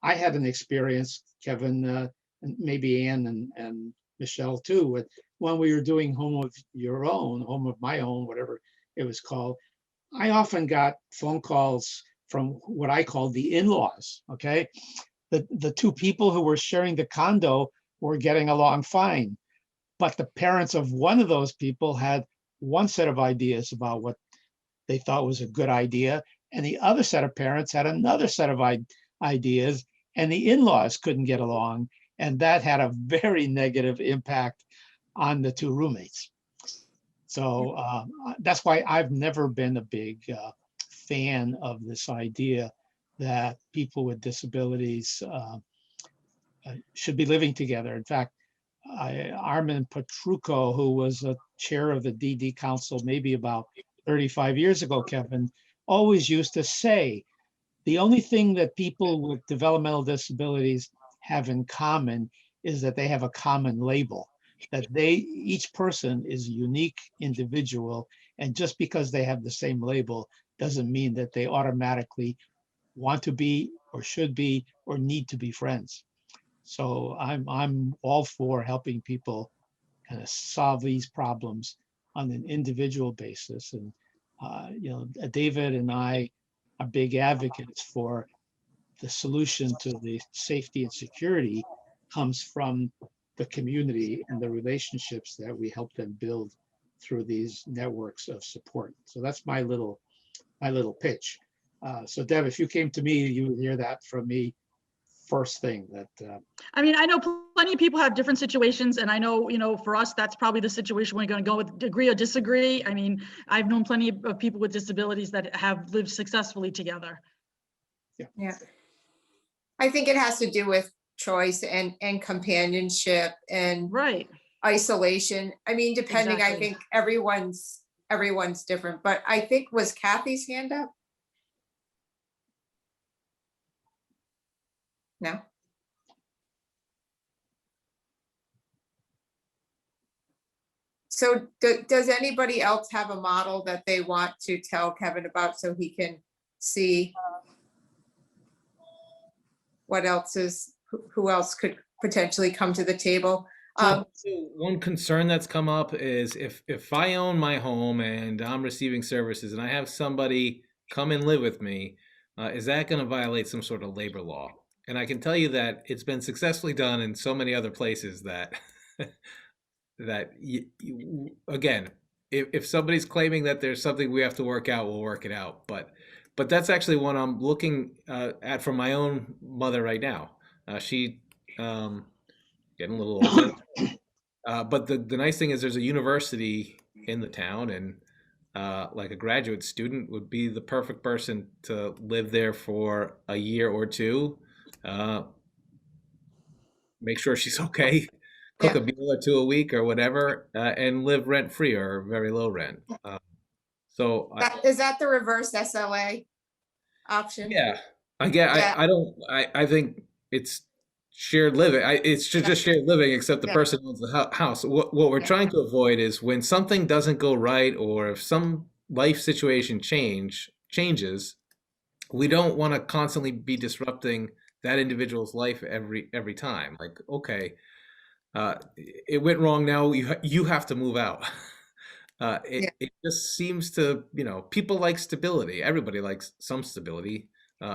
I had an experience, Kevin, and maybe Ann and Michelle too, when we were doing Home of Your Own, Home of My Own, whatever it was called. I often got phone calls from what I call the in-laws, okay? The 2 people who were sharing the condo were getting along fine, but the parents of one of those people had one set of ideas about what they thought was a good idea, and the other set of parents had another set of ideas, and the in-laws couldn't get along, and that had a very negative impact on the 2 roommates. So that's why I've never been a big fan of this idea that people with disabilities should be living together. In fact, Armin Petrucco, who was a chair of the DD Council maybe about 35 years ago, Kevin, always used to say, the only thing that people with developmental disabilities have in common is that they have a common label, that each person is a unique individual, and just because they have the same label doesn't mean that they automatically want to be or should be or need to be friends. So I'm all for helping people kind of solve these problems on an individual basis. And you know, David and I are big advocates for the solution to the safety and security comes from the community and the relationships that we help them build through these networks of support. So that's my little pitch. So Deb, if you came to me, you would hear that from me first thing. That I mean, I know plenty of people have different situations, and I know, you know, for us, that's probably the situation we're going to go with, agree or disagree. I mean, I've known plenty of people with disabilities that have lived successfully together. Yeah. I think it has to do with choice and companionship and Right. isolation. I mean, depending, I Exactly. think everyone's different, but I think, was Kathy's hand up? No? So does anybody else have a model that they want to tell Kevin about so he can see what else is, who else could potentially come to the table? So one concern that's come up is if I own my home and I'm receiving services and I have somebody come and live with me, is that going to violate some sort of labor law? And I can tell you that it's been successfully done in so many other places that again, if somebody's claiming that there's something we have to work out, we'll work it out. But that's actually one I'm looking at from my own mother right now. She getting a little older. But the nice thing is there's a university in the town, and like a graduate student would be the perfect person to live there for a year or two. Make sure she's okay, cook Yeah. a meal or two a week or whatever, and live rent free or very low rent. So Is that the reverse SLA option? yeah, Yeah. I think it's shared living. It's just shared living, except the Yeah. person owns the house. What we're Yeah. trying to avoid is when something doesn't go right, or if some life situation changes, we don't want to constantly be disrupting that individual's life every time. Like, okay, it went wrong. Now you have to move out. Yeah. It just seems to, people like stability. Everybody likes some stability.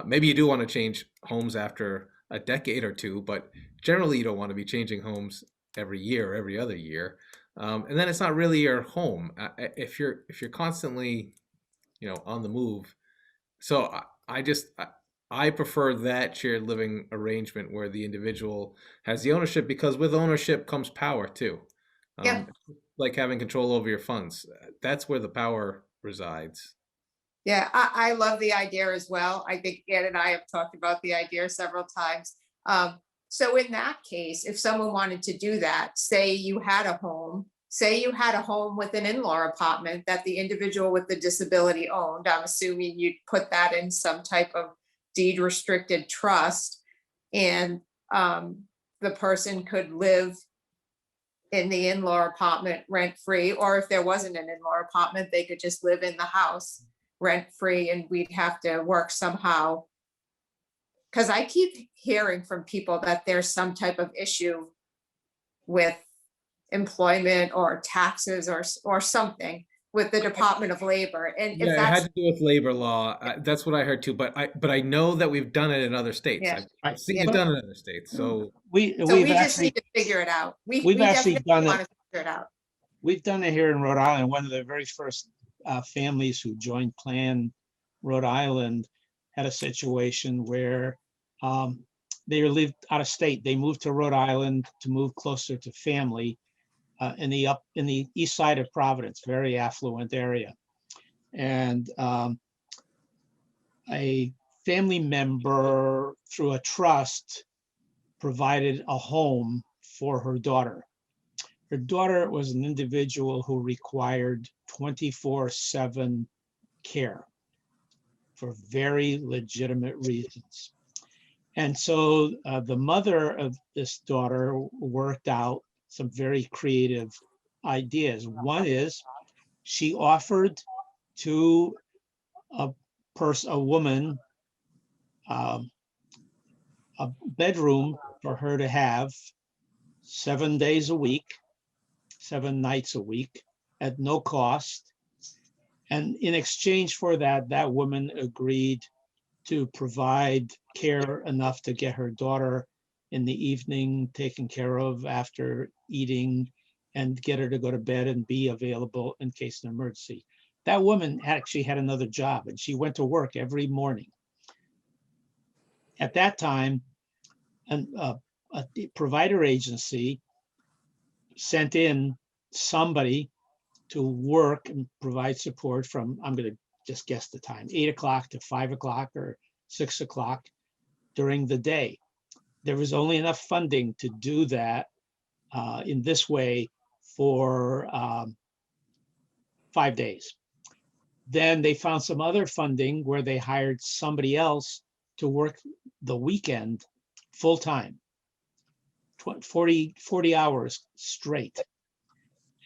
Maybe you do want to change homes after a decade or two, but generally you don't want to be changing homes every year or every other year. And then it's not really your home. If you're constantly, on the move. So I prefer that shared living arrangement where the individual has the ownership, because with ownership comes power too. Yeah. Like having control over your funds. That's where the power resides. Yeah, I love the idea as well. I think Ed and I have talked about the idea several times. So in that case, if someone wanted to do that, say you had a home with an in-law apartment that the individual with the disability owned, I'm assuming you'd put that in some type of deed restricted trust, and the person could live in the in-law apartment rent free, or if there wasn't an in-law apartment, they could just live in the house rent free, and we'd have to work somehow. Because I keep hearing from people that there's some type of issue with employment or taxes or something with the Department of Labor. And if Yeah, it had that's, to do with labor law. That's what I heard too. But I know that we've done it in other states. Yeah. I've seen Yeah. it done in other states. So so we've we just actually, need to figure it out. We we've actually definitely done want it. to figure it out. We've done it here in Rhode Island. One of the very first families who joined Plan Rhode Island had a situation where they lived out of state. They moved to Rhode Island to move closer to family in the east side of Providence, very affluent area. And a family member through a trust provided a home for her daughter. Her daughter was an individual who required 24/7 care for very legitimate reasons. And so the mother of this daughter worked out some very creative ideas. One is she offered to a woman a bedroom for her to have 7 days a week, 7 nights a week at no cost. And in exchange for that, that woman agreed to provide care enough to get her daughter in the evening taken care of after eating, and get her to go to bed and be available in case of an emergency. That woman actually had another job, and she went to work every morning. At that time, a provider agency sent in somebody to work and provide support from, I'm going to just guess the time, 8 o'clock to 5 o'clock or 6 o'clock during the day. There was only enough funding to do that in this way for 5 days. Then they found some other funding where they hired somebody else to work the weekend full time, 40 hours straight.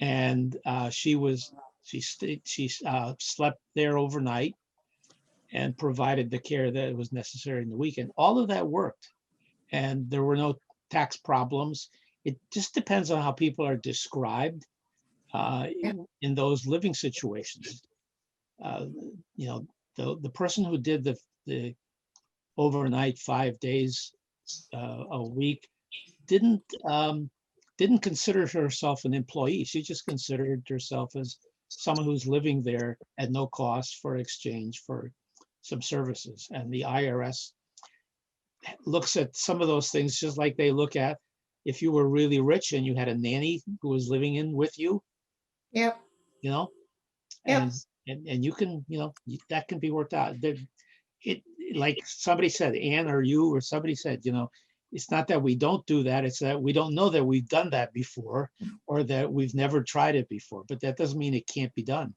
And she slept there overnight and provided the care that was necessary in the weekend. All of that worked, and there were no tax problems. It just depends on how people are described in those living situations. The person who did the overnight 5 days a week didn't consider herself an employee. She just considered herself as someone who's living there at no cost for exchange for some services. And the IRS looks at some of those things just like they look at if you were really rich and you had a nanny who was living in with you, Yep. you know? Yep. And you can, that can be worked out. It, like somebody said, Ann or you or somebody said, it's not that we don't do that, it's that we don't know that we've done that before or that we've never tried it before, but that doesn't mean it can't be done.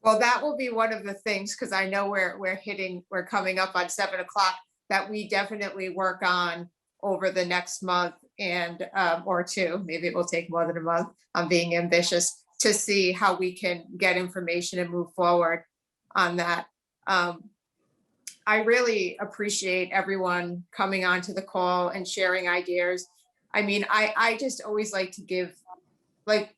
Well, that will be one of the things, because I know we're coming up on 7 o'clock, that we definitely work on over the next month and or two. Maybe it will take more than a month. I'm being ambitious to see how we can get information and move forward on that. I really appreciate everyone coming onto the call and sharing ideas. I mean, I just always like to give, like,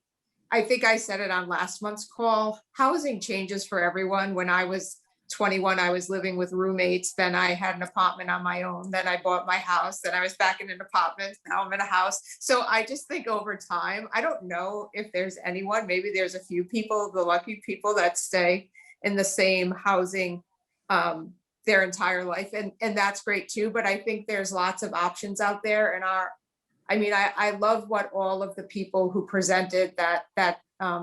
I think I said it on last month's call, housing changes for everyone. When I was 21, I was living with roommates. Then I had an apartment on my own. Then I bought my house. Then I was back in an apartment. Now I'm in a house. So I just think over time, I don't know if there's anyone, maybe there's a few people, the lucky people that stay in the same housing their entire life. And that's great too. But I think there's lots of options out there. And I love what all of the people who presented that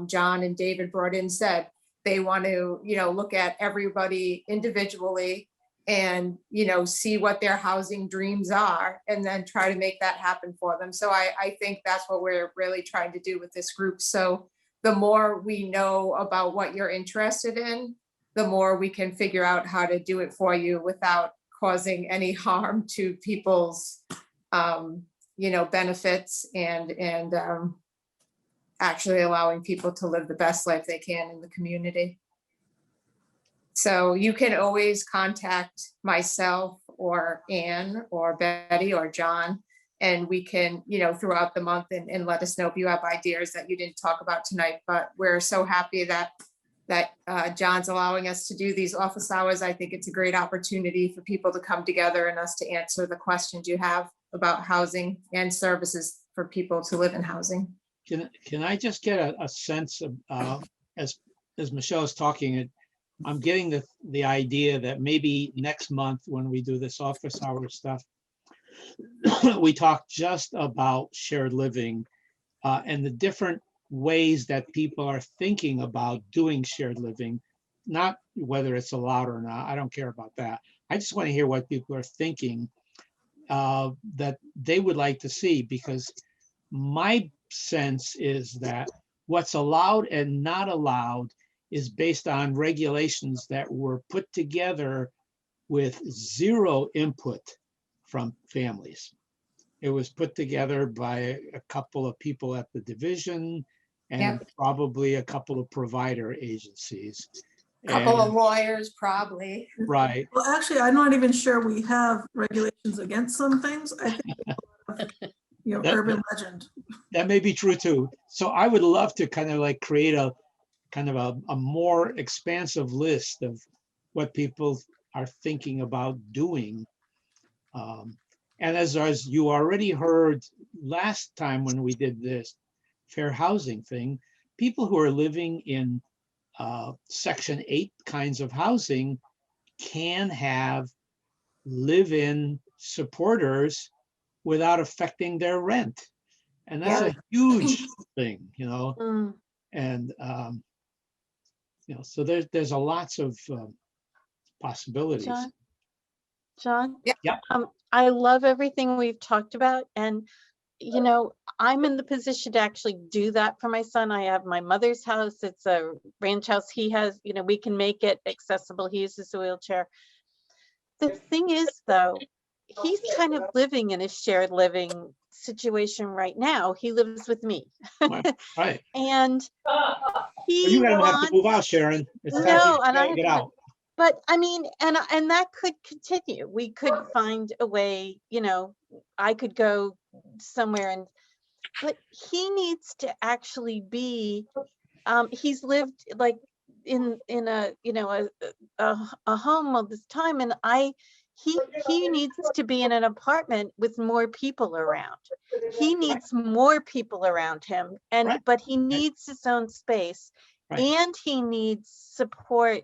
John and David brought in said. They want to, look at everybody individually and, see what their housing dreams are and then try to make that happen for them. So I think that's what we're really trying to do with this group. So the more we know about what you're interested in, the more we can figure out how to do it for you without causing any harm to people's, benefits and actually allowing people to live the best life they can in the community. So you can always contact myself or Ann or Betty or John, and we can, throughout the month and let us know if you have ideas that you didn't talk about tonight. But we're so happy that John's allowing us to do these office hours. I think it's a great opportunity for people to come together and us to answer the questions you have about housing and services for people to live in housing. Can I just get a sense of, as Michelle is talking, I'm getting the idea that maybe next month when we do this office hour stuff, we talk just about shared living and the different ways that people are thinking about doing shared living, not whether it's allowed or not. I don't care about that. I just want to hear what people are thinking that they would like to see, because my sense is that what's allowed and not allowed is based on regulations that were put together with zero input from families. It was put together by a couple of people at the division and probably a couple of provider agencies. Couple of lawyers, probably. Right. Well, actually, I'm not even sure we have regulations against some things. I think, urban legend. That may be true too. So I would love to kind of like create a more expansive list of what people are thinking about doing. And as you already heard last time when we did this fair housing thing, people who are living in Section 8 kinds of housing can have live-in supporters without affecting their rent. And that's a huge thing, and, so there's a lots of possibilities. John? Yeah. I love everything we've talked about, and I'm in the position to actually do that for my son. I have my mother's house. It's a ranch house. He has, we can make it accessible. He uses a wheelchair. The thing is, though, he's kind of living in a shared living situation right now. He lives with me. Right. And you're gonna have to move out, Sharon. It's time no, for you to get out. But I mean, and that could continue. We could find a way, I could go somewhere but he needs to actually be, he's lived like in a, a home all this time. And he needs to be in an apartment with more people around. He needs more people around him. But he needs his own space. Right. and he needs support,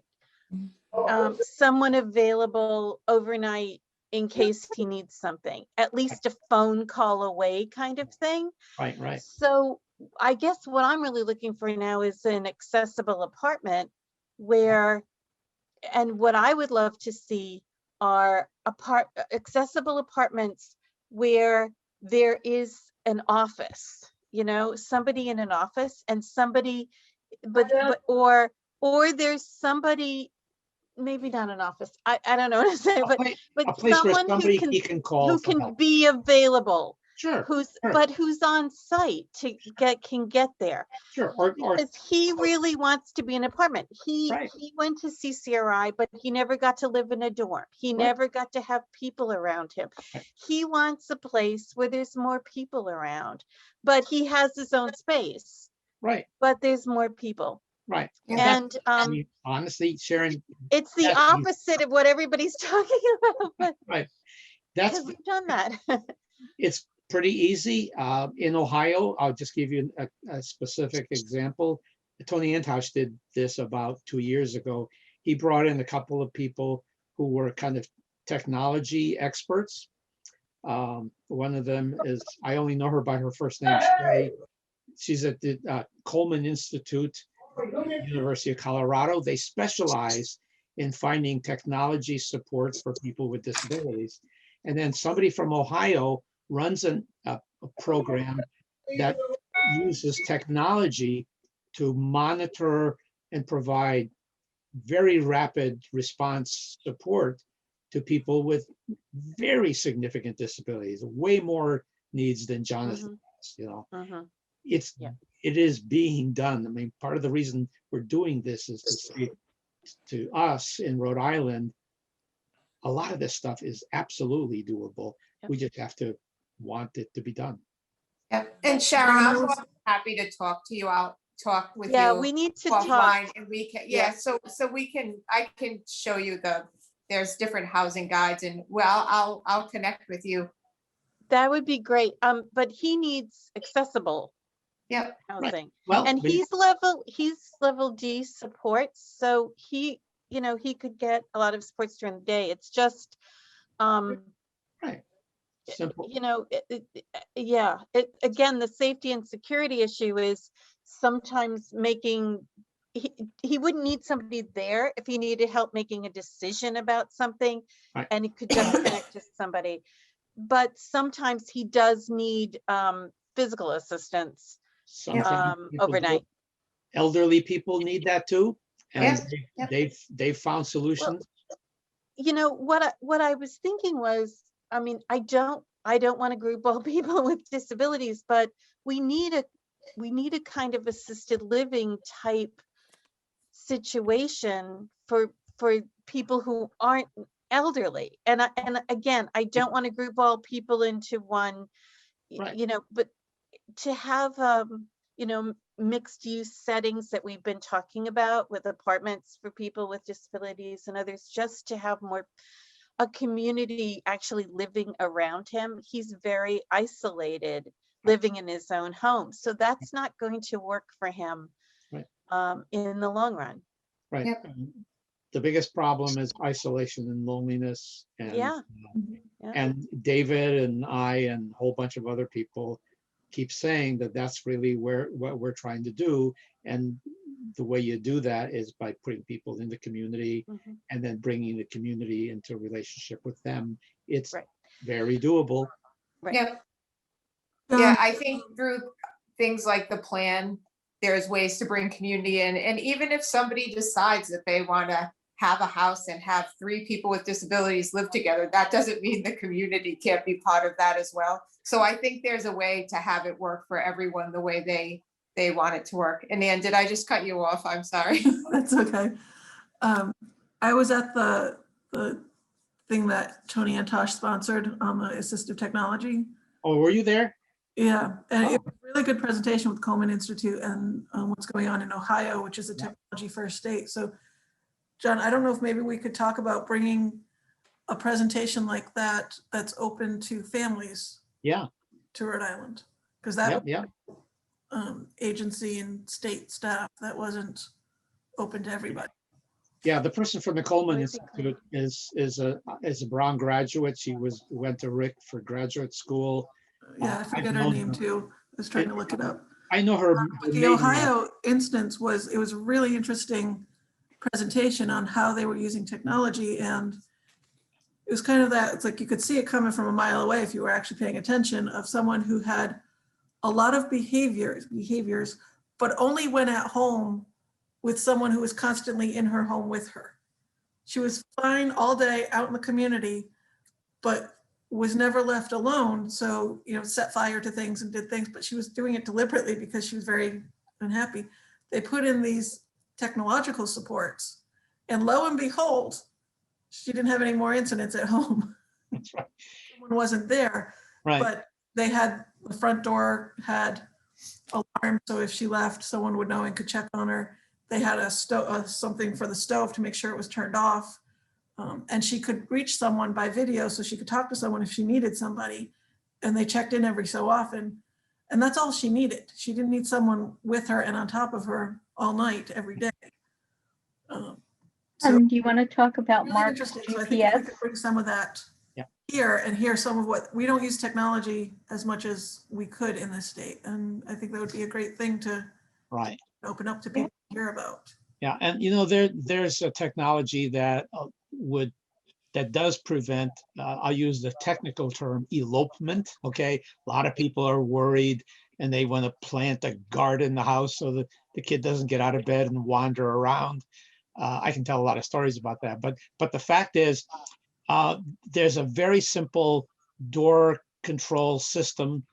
someone available overnight in case he needs something, at least a phone call away kind of thing. Right, right. So I guess what I'm really looking for now is an accessible apartment where, and what I would love to see are accessible apartments where there is an office, somebody in an office and somebody, or there's somebody, maybe not an office, I don't know what to say, A but place where someone somebody he can call who for can help. be available, Sure, who's sure. on site can get there. Sure, or Because he really wants to be in an apartment. He went to CCRI, but he never got to live in a dorm. He never got to have people around him. He wants a place where there's more people around, but he has his own space. Right. But there's more people. Right. And honestly, Sharon, it's the opposite of what everybody's talking about. But right. That's we've done that. It's pretty easy. In Ohio, I'll just give you a specific example. Tony Anthosh did this about 2 years ago. He brought in a couple of people who were kind of technology experts. One of them is, I only know her by her first name, Shay. She's at the Coleman Institute, University of Colorado. They specialize in finding technology support for people with disabilities. And then somebody from Ohio runs a program that uses technology to monitor and provide very rapid response support to people with very significant disabilities, way more needs than Jonathan has, It is being done. I mean, part of the reason we're doing this is to say to us in Rhode Island, a lot of this stuff is absolutely doable. We just have to want it to be done. Yeah, and Sharon, I'm happy to talk to you. I'll talk with you. Yeah, we need to talk. Offline, and we can, so I can show you there's different housing guides, and I'll connect with you. That would be great. But he needs accessible housing. Right. Well, and he's level D support, so he could get a lot of supports during the day. It's just right. Simple. Again, the safety and security issue is sometimes he wouldn't need somebody there if he needed help making a decision about something, and he could just connect to somebody. But sometimes he does need physical assistance overnight. Elderly people need that too, and they've found solutions. Well, what I was thinking was, I mean, I don't want to group all people with disabilities, but we need a kind of assisted living type situation for people who aren't elderly. And again, I don't want to group all people into one, but to have mixed use settings that we've been talking about with apartments for people with disabilities and others, just to have a community actually living around him. He's very isolated, living in his own home. So that's not going to work for him in the long run. Right. Yep. The biggest problem is isolation and loneliness. And, and David and I and a whole bunch of other people keep saying that that's really what we're trying to do. And the way you do that is by putting people in the community and then bringing the community into a relationship with them. It's very doable. Yeah. Yeah, I think through things like the plan, there's ways to bring community in. And even if somebody decides that they want to have a house and have 3 people with disabilities live together, that doesn't mean the community can't be part of that as well. So I think there's a way to have it work for everyone the way they want it to work. And Ann, did I just cut you off? I'm sorry. That's okay. I was at the thing that Tony Anthosh sponsored on the assistive technology. Oh, were you there? Yeah, and it was a really good presentation with Coleman Institute and what's going on in Ohio, which is a technology first state. So John, I don't know if maybe we could talk about bringing a presentation like that that's open to families to Rhode Island, because that agency and state staff that wasn't open to everybody. Yeah, the person from the Coleman Would be great. Institute is a Brown graduate. She went to Rick for graduate school. Yeah, I I've forget her known name her. too. I was trying to look it up. I know her. But the Ohio instance was, it was a really interesting presentation on how they were using technology, and it was kind of that, it's like you could see it coming from a mile away if you were actually paying attention, of someone who had a lot of behaviors, but only when at home with someone who was constantly in her home with her. She was fine all day out in the community, but was never left alone. So, set fire to things and did things, but she was doing it deliberately because she was very unhappy. They put in these technological supports, and lo and behold, she didn't have any more incidents at home. That's right. Someone wasn't there, Right. but they had, the front door had alarm, so if she left, someone would know and could check on her. They had a stove, something for the stove to make sure it was turned off. And she could reach someone by video, so she could talk to someone if she needed somebody. And they checked in every so often. And that's all she needed. She didn't need someone with her and on top of her all night, every day. So Do you want to talk about really Mark's interesting. So I think if we GPS? could bring some of that Yeah. here and hear some of what, we don't use technology as much as we could in this state. And I think that would be a great thing to Right. open up to people to hear about. Yeah, and there's a technology that does prevent, I'll use the technical term, elopement, okay? A lot of people are worried and they want to plant a guard in the house so that the kid doesn't get out of bed and wander around. I can tell a lot of stories about that, but the fact is, there's a very simple door control system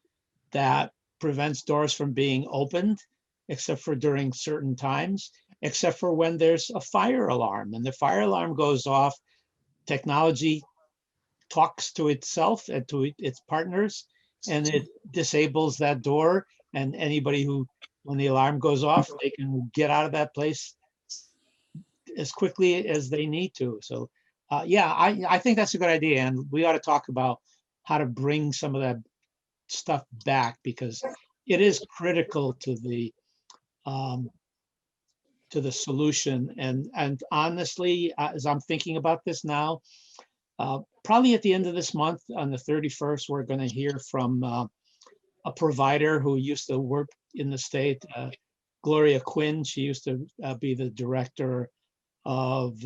that prevents doors from being opened, except for during certain times, except for when there's a fire alarm. And the fire alarm goes off, technology talks to itself and to its partners, and it disables that door. And anybody who, when the alarm goes off, they can get out of that place as quickly as they need to. So yeah, I think that's a good idea. And we ought to talk about how to bring some of that stuff back, because it is critical to the solution. And honestly, as I'm thinking about this now, probably at the end of this month, on the 31st, we're going to hear from a provider who used to work in the state, Gloria Quinn. She used to be the director of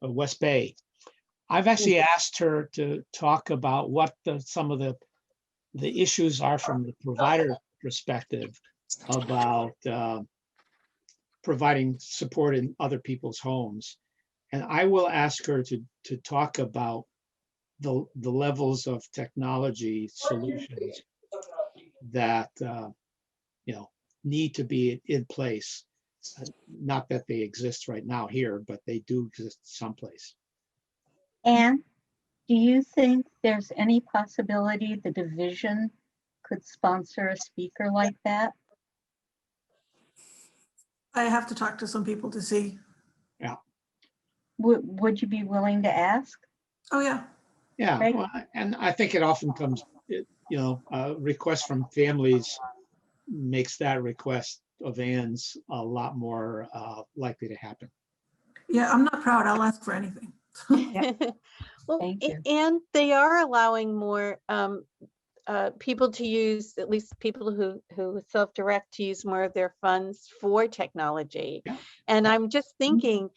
West Bay. I've actually asked her to talk about what some of the issues are from the provider perspective about providing support in other people's homes. And I will ask her to talk about the levels of technology solutions that need to be in place. Not that they exist right now here, but they do exist someplace. And do you think there's any possibility the division could sponsor a speaker like that? I have to talk to some people to see. Yeah. Would you be willing to ask? Oh, yeah. Yeah, Right. well, and I think it often comes, a request from families makes that request of Ann's a lot more likely to happen. Yeah, I'm not proud. I'll ask for anything. Well, Thank you. and they are allowing more people to use, at least people who self-direct, to use more of their funds for technology. Yeah. And Yeah. I'm just thinking,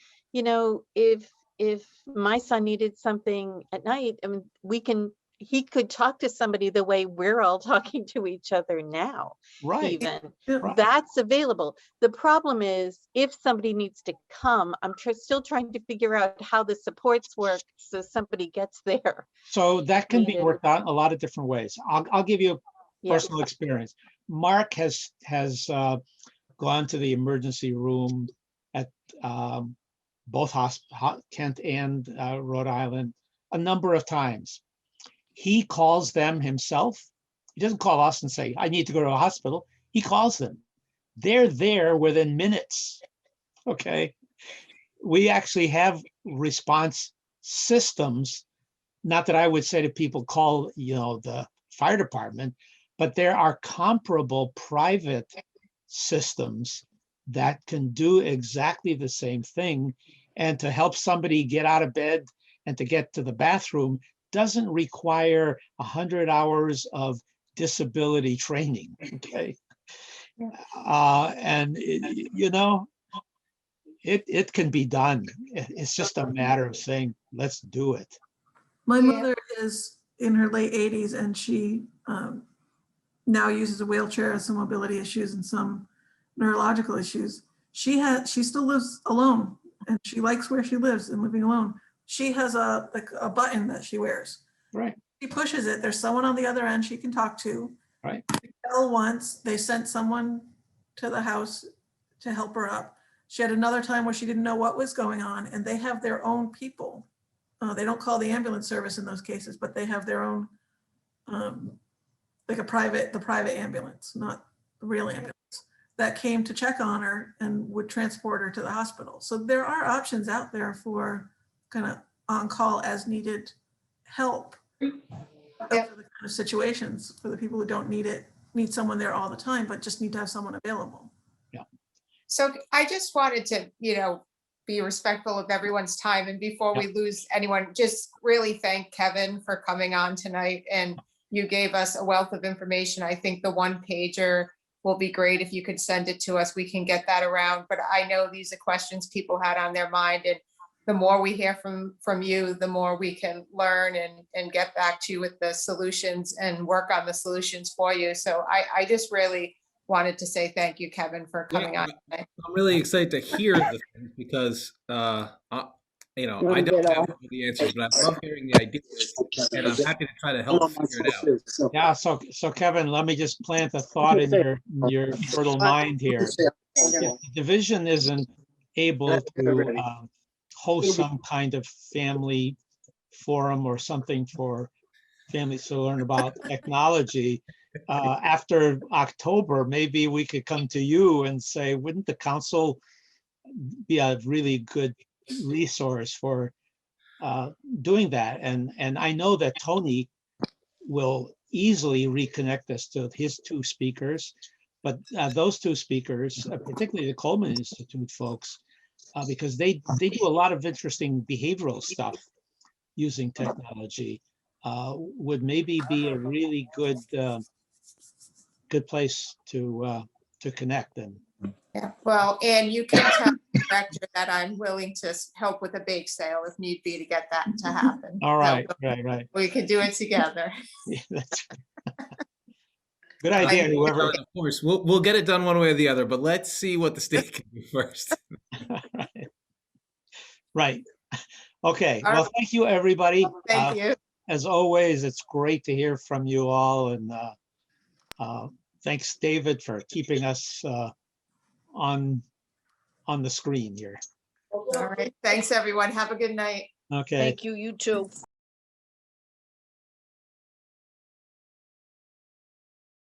if my son needed something at night, I mean, he could talk to somebody the way we're all talking to each other now. Right. Even Right. that's available. The problem is, if somebody needs to come, I'm still trying to figure out how the supports work so somebody gets there. So that can be Needed. worked out a lot of different ways. I'll give you a Yeah. personal experience. Mark has gone to the emergency room at both Kent and Rhode Island a number of times. He calls them himself. He doesn't call us and say, I need to go to a hospital. He calls them. They're there within minutes. Okay. We actually have response systems. Not that I would say to people, call, the fire department, but there are comparable private systems that can do exactly the same thing. And to help somebody get out of bed and to get to the bathroom doesn't require 100 hours of disability training, okay? And it can be done. It's just a matter of saying, let's do it. My Yeah. mother is in her late 80s and she now uses a wheelchair, has some mobility issues and some neurological issues. She still lives alone and she likes where she lives and living alone. She has a button that she wears. Right, She pushes it. There's someone on the other end she can talk to. right. She fell once. They sent someone to the house to help her up. She had another time where she didn't know what was going on, and they have their own people. They don't call the ambulance service in those cases, but they have their own, like the private ambulance, not the real ambulance, that came to check on her and would transport her to the hospital. So there are options out there for kind of on-call as needed help. Those are the kind of situations for the people who don't need someone there all the time, but just need to have someone available. So I just wanted to, be respectful of everyone's time. And before we lose anyone, just really thank Kevin for coming on tonight. And you gave us a wealth of information. I think the one pager will be great. If you could send it to us, we can get that around. But I know these are questions people had on their mind. And the more we hear from you, the more we can learn and get back to you with the solutions and work on the solutions for you. So I just really wanted to say thank you, Kevin, for coming on today. I'm really excited to hear the things because, I don't have all the answers, but I love hearing the ideas and I'm happy to try to help figure it out. Yeah, so Kevin, let me just plant a thought in your fertile mind here. If the division isn't able to host some kind of family forum or something for families to learn about technology, after October, maybe we could come to you and say, wouldn't the council be a really good resource for doing that? And I know that Tony will easily reconnect us to his two speakers, but those two speakers, particularly the Coleman Institute folks, because they do a lot of interesting behavioral stuff using technology, would maybe be a really good place to connect. And Yeah, well, and you can tell the director that I'm willing to help with a bake sale if need be to get that to happen. all right, So right. we could do it together. Yeah, that's good idea, whoever. Of course, we'll get it done one way or the other, but let's see what the state can do first. Right. Okay. All Well, right. thank you, everybody. Thank you. As always, it's great to hear from you all. And thanks, David, for keeping us on the screen here. All right. Thanks, everyone. Have a good night. Okay. Thank you, you too.